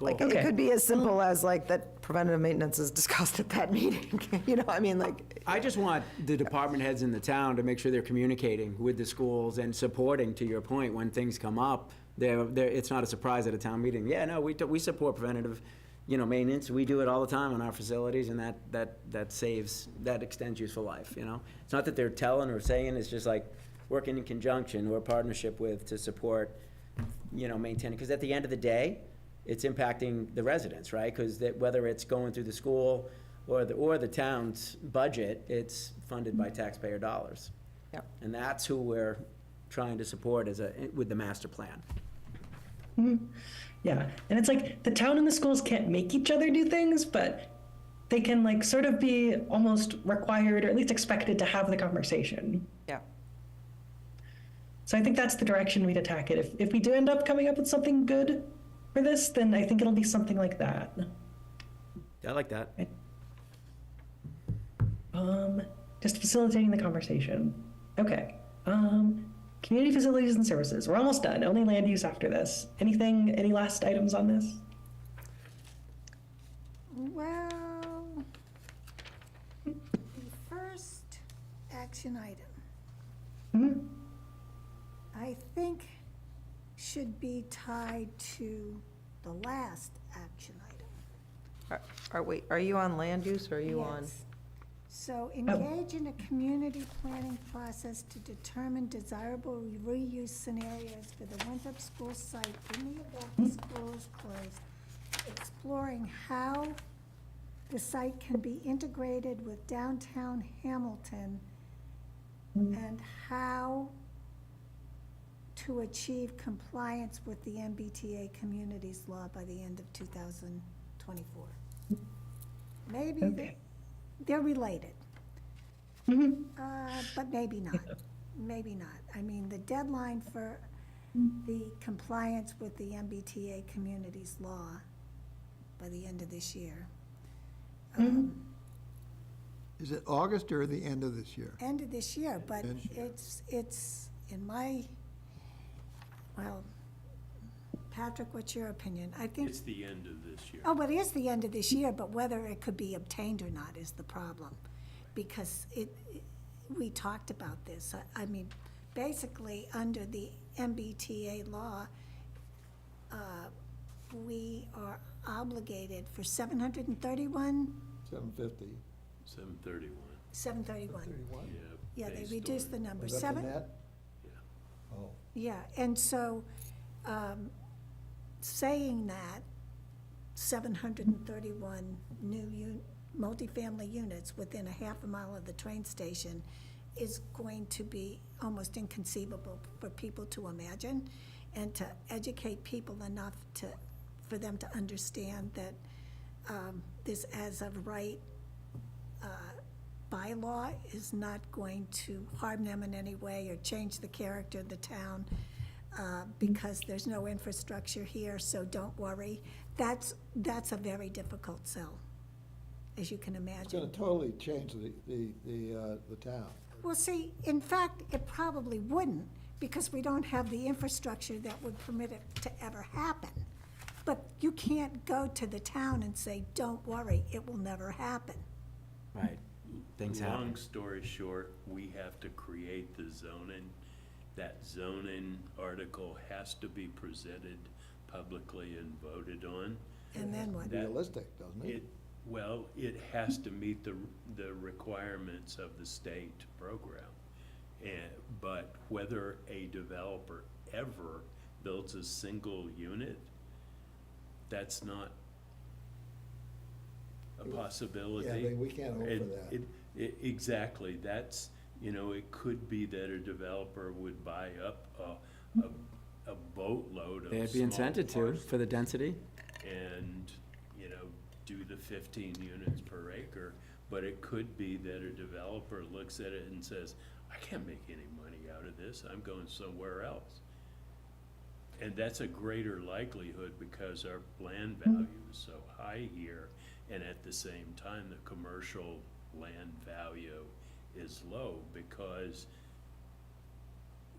Like, Cool. it Okay. could be as simple as like that preventative maintenance is discussed at that meeting, you know, I mean, like, I just want the department heads in the town to make sure they're communicating with the schools and supporting, to your point, when things come up. It's not a surprise at a town meeting. Yeah, no, we support preventative, maintenance. We do it all the time on our facilities, and that extends useful life, you know? It's not that they're telling or saying, it's just like working in conjunction or partnership with to support, maintaining, because at the end of the day, it's impacting the residents, right? Because whether it's going through the school or the town's budget, it's funded by taxpayer dollars. Yep. And that's who we're trying to support with the master plan. Yeah, and it's like the town and the schools can't make each other do things, but they can like sort of be almost required or at least expected to have the conversation. yeah. So I think that's the direction we'd attack it. If we do end up coming up with something good for this, then I think it'll be something like that. I like that. Just facilitating the conversation. Okay. Community facilities and services. We're almost done. Only land use after this. Any last items on this? Well, the first action item, I think, should be tied to the last action item. Are you on land use or are you on? Yes. So engage in a community planning process to determine desirable reuse scenarios for the Winthrop School site in the event the school is closed, exploring how the site can be integrated with downtown Hamilton and how to achieve compliance with the MBTA Communities Law by the end of 2024. Maybe Okay. they're related. But maybe not. Maybe not. I mean, the deadline for the compliance with the MBTA Communities Law by the end of this year. Is it August or the end of this year? End of this year, but End of it's in my, well, Patrick, what's your opinion? I think, It's the end of this year. oh, but it is the end of this year, but whether it could be obtained or not is the problem. Because we talked about this. I mean, basically, under the MBTA law, we are obligated for 731, 750. 731, 731. 31? Yeah, they based reduced on- the number. Was that the Seven, net? Yeah. Oh, yeah, and so, saying that 731 new multifamily units within a half a mile of the train station is going to be almost inconceivable for people to imagine, and to educate people enough for them to understand that this as of right bylaw is not going to harm them in any way or change the character of the town, because there's no infrastructure here, so don't worry. That's a very difficult sell, as you can it's imagine. gonna totally change the town. Well, see, in fact, it probably wouldn't, because we don't have the infrastructure that would permit it to ever happen. But you can't go to the town and say, don't worry, it will never happen. Right. Things happen. Long story short, we have to create the zoning. That zoning article has to be presented publicly and voted on. And then what? That- Realistic, doesn't it? Well, it has to meet the requirements of the state program. But whether a developer ever builds a single unit, that's not a possibility. Yeah, I mean, we can't hope for And that. exactly, that's, it could be that a developer would buy up a boatload of They'd be small incented to parcels for the density. and, do the 15 units per acre. But it could be that a developer looks at it and says, I can't make any money out of this, I'm going somewhere else. And that's a greater likelihood because our land value is so high here, and at the same time, the commercial land value is low because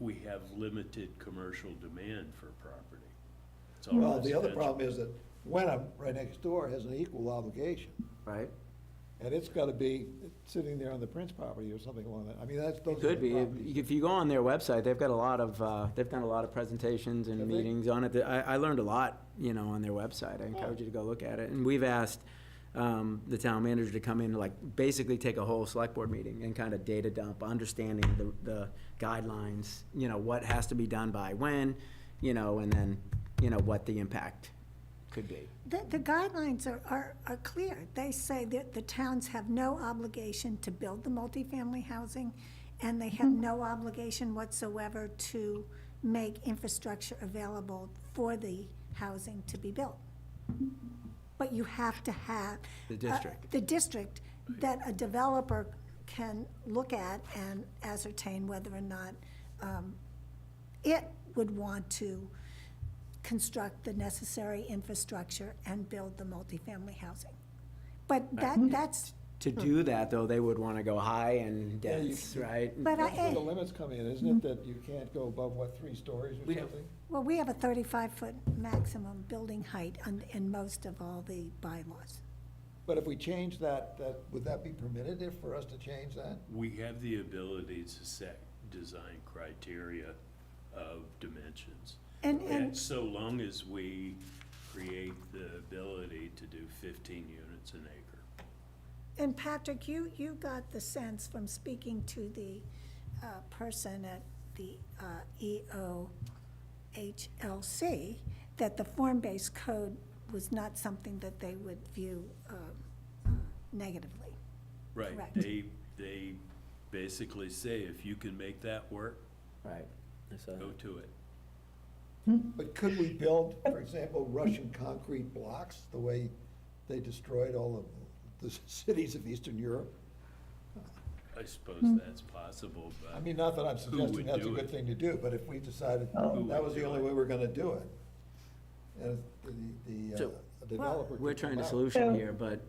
we have limited commercial demand for property. It's all Well, the other residential. problem is that Wenham, right next door, has an equal obligation. Right. And it's gotta be sitting there on the Prince property or something along that, I mean, that's, those are Could the be. properties. If you go on their website, they've got a lot of, they've done a lot of presentations and Have they? meetings on it. I learned a lot, on their website. I encourage you to go look at it. And we've asked the town manager to come in, like, basically take a whole select board meeting and kind of data dump, understanding the guidelines, what has to be done by when, and then, what the impact could be. The guidelines are clear. They say that the towns have no obligation to build the multifamily housing, and they have no obligation whatsoever to make infrastructure available for the housing to be built. But you have to have. The district. The district that a developer can look at and ascertain whether or not it would want to construct the necessary infrastructure and build the multifamily housing. But that's, To do that, though, they would want to go high and Yeah, you- dense, right? but That's where the I, limits come in, isn't it, that you can't go above, what, 3 stories or We- something? well, we have a 35-foot maximum building height in most of all the bylaws. But if we change that, would that be permitted if, for us to change that? We have the ability to set design criteria of dimensions. And so long as we create the ability to do 15 units an acre. And Patrick, you got the sense from speaking to the person at the EOHLC that the form-based code was not something that they would view negatively. Right, Correct. they basically say, if you can make that work, Right. go to it. But could we build, for example, Russian concrete blocks, the way they destroyed all of the cities of Eastern Europe? I suppose that's possible, I but mean, not that I'm suggesting would that's a do good it? thing to do, but if we decided Who that would was the do only it? way we're gonna do it, and the So, developer. We're could trying come to out. solution here, but,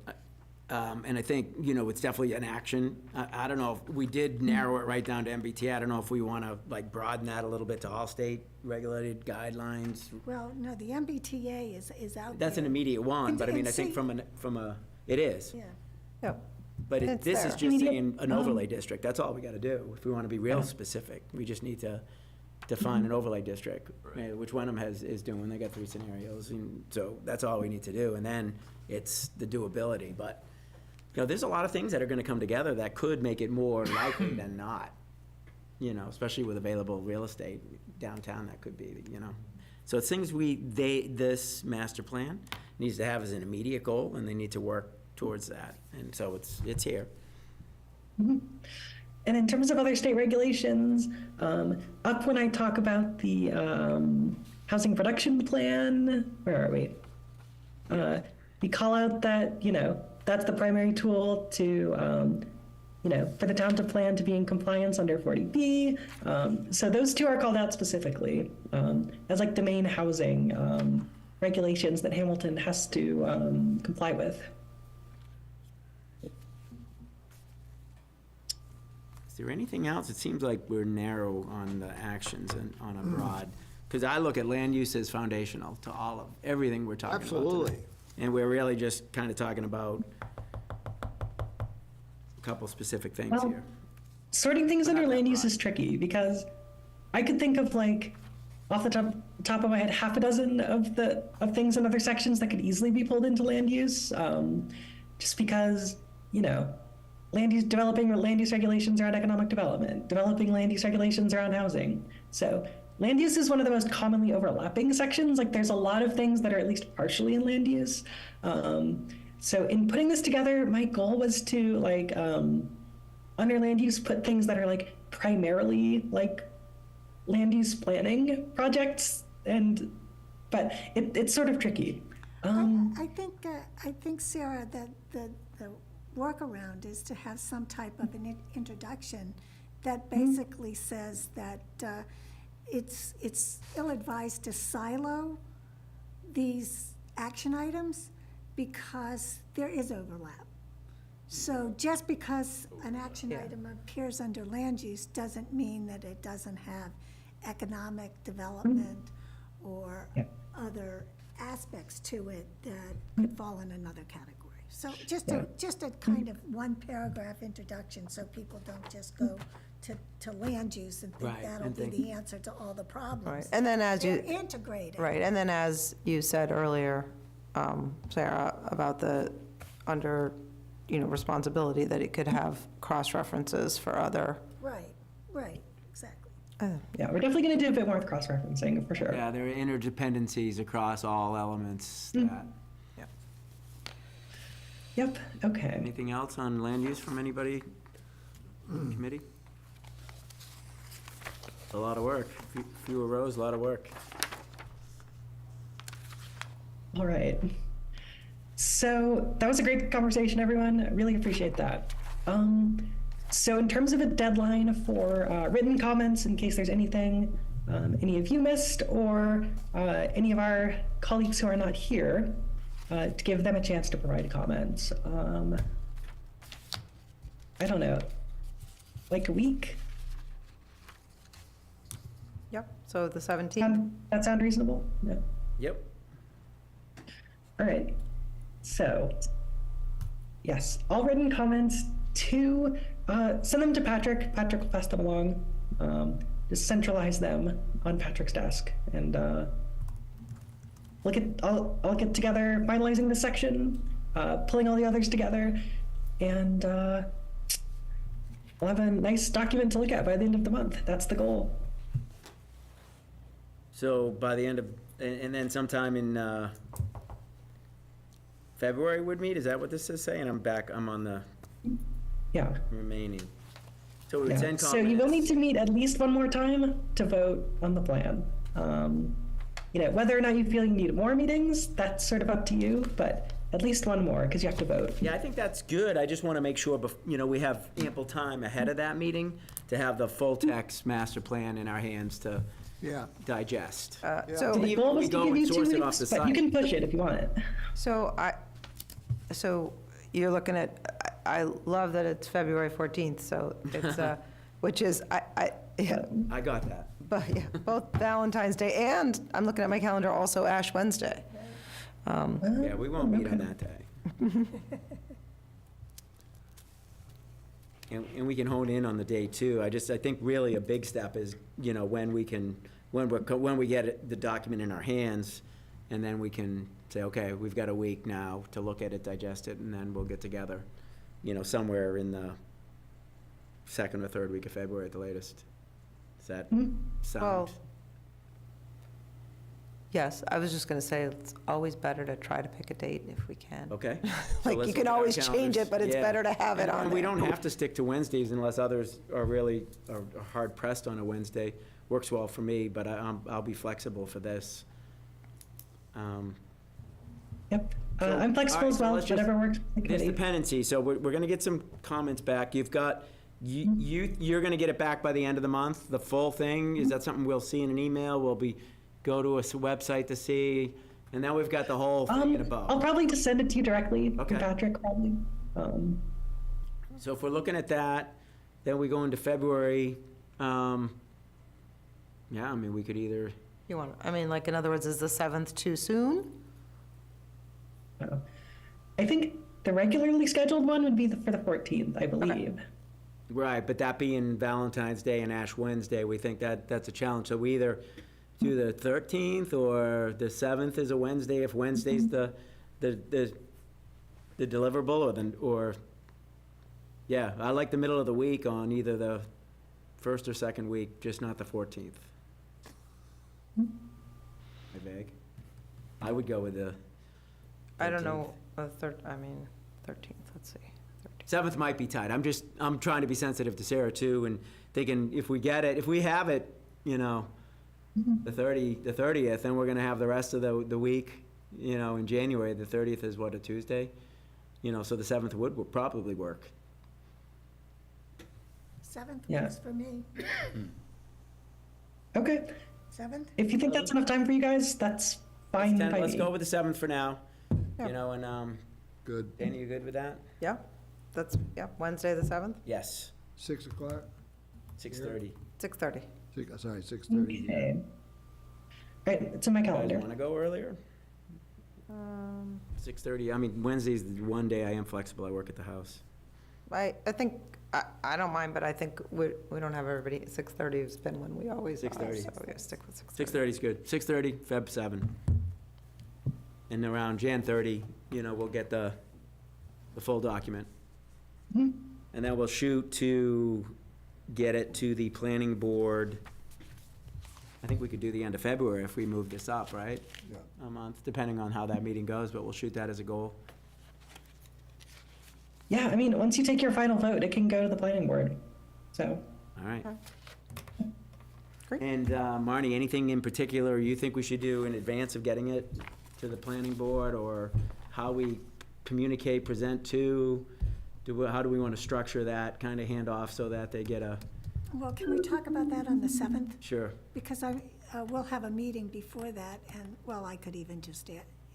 and I think, it's definitely an action. I don't know if we did narrow it right down to MBTA. I don't know if we want to, like, broaden that a little bit to all state regulated guidelines. Well, no, the MBTA is out there. That's an immediate one, And- but I mean, and I think see- from a, it is. Yeah. Yeah. But It's this is there. just Immediate- saying an overlay district. That's all we got to do. If we want to be real specific, we just need to define an overlay district, Right. which Wenham is doing. They got 3 scenarios, and so that's all we need to do. And then it's the doability. But, there's a lot of things that are going to come together that could make it more likely than not, especially with available real estate downtown, that could be, So it's things this master plan needs to have as an immediate goal, and they need to work towards that. And so it's here. And in terms of other state regulations, up when I talk about the housing production plan, where are we? We call out that, that's the primary tool to, for the town to plan to be in compliance under 40B. So those two are called out specifically as like the main housing regulations that Hamilton has to comply with. Is there anything else? It seems like we're narrow on the actions and on a broad, because I look at land use as foundational to all of, everything we're talking about tonight. Absolutely. And we're really just kind of talking about a couple specific things Well, here. Sorting things But under not that land use broad. is tricky because I could think of like off the top of my head half a dozen of things in other sections that could easily be pulled into land use, just because developing land use regulations around economic development, developing land use regulations around housing. So land use is one of the most commonly overlapping sections. Like there's a lot of things that are at least partially in land use. So in putting this together, my goal was to under land use put things that are like primarily like land use planning projects, but it's sort of tricky. I think, Sarah, that the workaround is to have some type of an introduction that basically says that it's ill-advised to silo these action items because there is overlap. So just because an action Yeah. item appears under land use doesn't mean that it doesn't have economic development or Yeah. other aspects to it that could fall in another category. So just a kind of one paragraph introduction, so people don't just go to land use and think Right, that'll and be think- the answer to all the problems. Right, and then as you, They're integrated. right, and then as you said earlier, Sarah, about the, under, responsibility, that it could have cross-references for other, Right, exactly. Yeah, we're definitely going to do a bit more with cross-referencing, for sure. Yeah, there are interdependencies across all elements that. Yep, okay. Anything else on land use from anybody on the committee? A lot of work, fewer rows, a lot of work. All right. So that was a great conversation, everyone. I really appreciate that. So in terms of a deadline for written comments, in case there's anything any of you missed or any of our colleagues who are not here, to give them a chance to provide comments. I don't know, like a week? yep, so the 17th. That sound reasonable? No. Yep. All right, so, yes, all written comments to, send them to Patrick. Patrick will pass them along. Just centralize them on Patrick's desk, and I'll get together, finalizing this section, pulling all the others together, and we'll have a nice document to look at by the end of the month. That's the goal. So by the end of, and then sometime in February would meet, is that what this is saying? I'm on the Yeah. remaining. So we would Yeah. send So you will need comments. to meet at least one more time to vote on the plan. Whether or not you feel you need more meetings, that's sort of up to you, but at least one more, because you have to vote. Yeah, I think that's good. I just want to make sure, we have ample time ahead of that meeting to have the full text master plan in our hands to Yeah. digest. So, The Even goal if was we to go give and you 2 source it off weeks, the but you site. can push it if you want it. so you're looking at, I love that it's February 14th, so it's, which is, yeah, I got that. but, yeah, both Valentine's Day and, I'm looking at my calendar, also Ash Wednesday. Yeah, we won't meet on that day. And we can hone in on the day too. I think really a big step is, when we get the document in our hands, and then we can say, okay, we've got a week now to look at it, digest it, and then we'll get together, somewhere in the second or third week of February at the latest. Does that Well, sound? Yes, I was just going to say, it's always better to try to pick a date if we can. Okay. So Like, let's you look can at our always change calendars. it, but it's Yeah. better to have it And- on And we there. don't have to stick to Wednesdays unless others are really hard pressed on a Wednesday. Works well for me, but I'll be flexible for this. Yep. So, I'm flexible all right, as so well, let's just- whatever works. for the There's committee. dependency, so we're gonna get some comments back. You've got, you're gonna get it back by the end of the month, the full thing? Is that something we'll see in an email? Will be, go to a website to see? And now we've got the whole thing in a bow. I'll probably just send it to you directly, Okay. Patrick, probably. So if we're looking at that, then we go into February. We could either, You want, like, in other words, is the 7th too soon? I think the regularly scheduled one would be for the 14th, I believe. right, but that being Valentine's Day and Ash Wednesday, we think that's a challenge. So we either do the 13th or the 7th is a Wednesday, if Wednesday's the deliverable, yeah, I like the middle of the week on either the first or second week, just not the 14th. I vague. I would go with the I don't 13th. know, 13th, let's see. 13th. 7th might be tight. I'm trying to be sensitive to Sarah too, and thinking if we get it, if we have it you know, the 30th, and we're gonna have the rest of the week, you know, in January. The 30th is what, a Tuesday? You know, so the 7th would probably work. 7th Yeah. works for me. Okay. 7th? If you think that's enough time for you guys, that's fine by Let's me. go with the 7th for now, Yeah. you know, and, Good. Danny, you good with that? Yeah, that's, yeah, Wednesday, the 7th, Yes, 6 o'clock? 6:30. 6:30. Sorry, 6:30. Okay. All right, it's in my Guys calendar. wanna go earlier? 6:30, I mean, Wednesday's the one day I am flexible, I work at the house. I think, I don't mind, but I think we don't have everybody, 6:30 has been when we always are, 6:30. so we stick with 6:30. 6:30 is good, 6:30, Feb. 7. And around Jan. 30, you know, we'll get the full document. And then we'll shoot to get it to the planning board. I think we could do the end of February if we move this up, right? Yeah. A month, depending on how that meeting goes, but we'll shoot that as a goal. Yeah, I mean, once you take your final vote, it can go to the planning board. So, All right. Great. And Marnie, anything in particular you think we should do in advance of getting it to the planning board, or how we communicate, present to? How do we want to structure that kind of handoff so that they get a, Well, can we talk about that on the 7th? sure, Because we'll have a meeting before that, and, well, I could even just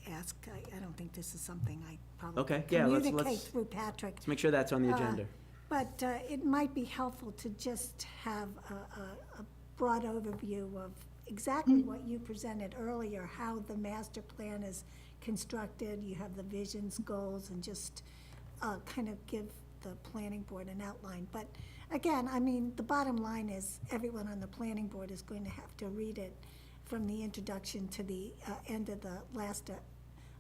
ask, I don't think this is something I probably Okay, yeah, let's- communicate through Patrick. let's make sure that's on the agenda. But it might be helpful to just have a broad overview of exactly what you presented earlier, how the master plan is constructed, you have the visions, goals, and just kind of give the planning board an outline. But again, I mean, the bottom line is, everyone on the planning board is going to have to read it from the introduction to the end of the last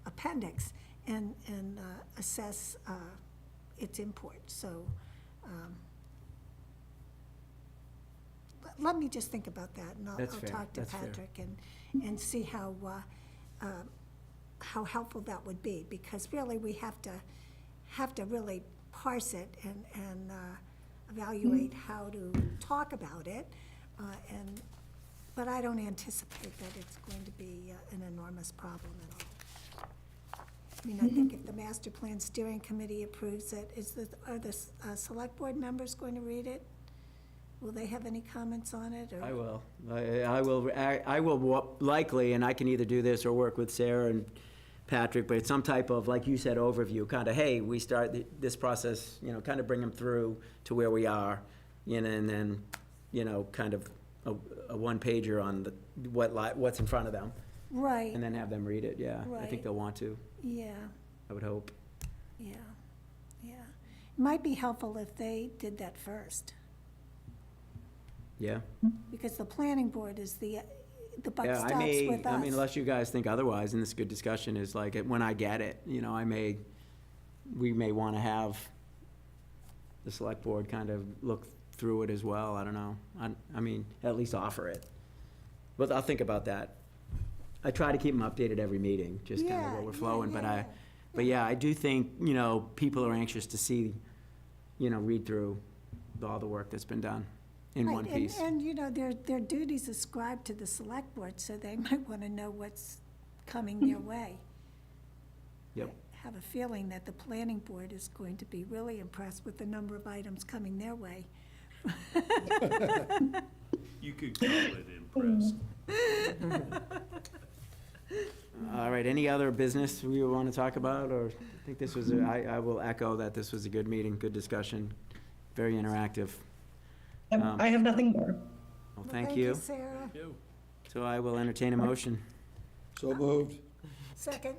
appendix and assess its import. So let me just think about that, and I'll That's fair. talk to That's fair. Patrick and see how helpful that would be, because really, we have to really parse it and evaluate how to talk about it, but I don't anticipate that it's going to be an enormous problem at all. I mean, I think if the master plan steering committee approves it, are the select board members going to read it? Will they have any comments on it, or? I will. I will likely, and I can either do this or work with Sarah and Patrick, but it's some type of, like you said, overview, kind of, hey, we start this process, you know, kind of bring them through to where we are, you know, and then, you know, kind of a one-pager on what's in front of them, Right, and then have them read it, yeah. I Right. think they'll want to, yeah, I would hope. yeah, yeah. It might be helpful if they did that first, Yeah? because the planning board is the buck Yeah, stops I may, with I mean, us. unless you guys think otherwise, and this is good discussion, is like, when I get it, you know, we may want to have the select board kind of look through it as well, I don't know. I mean, at least offer it. But I'll think about that. I try to keep them updated every meeting, just kind of Yeah, what we're yeah, flowing, yeah. but yeah, I do think, you know, people are anxious to see, you know, read through all the work that's been done in Right, one piece. And, you know, their duties ascribed to the select board, so they might want to know what's coming their way. Yep. I have a feeling that the planning board is going to be really impressed with the number of items coming their way. You could call it impressed. All right, any other business we want to talk about, or I think this was, I will echo that this was a good meeting, good discussion, very interactive. I have nothing more. Well, thank you. Sarah. Yo. So I will entertain a motion. So moved. Second.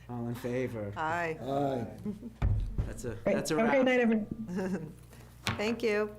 All in favor? Aye, Aye. That's a Great. wrap. Have a great night, everyone. thank you.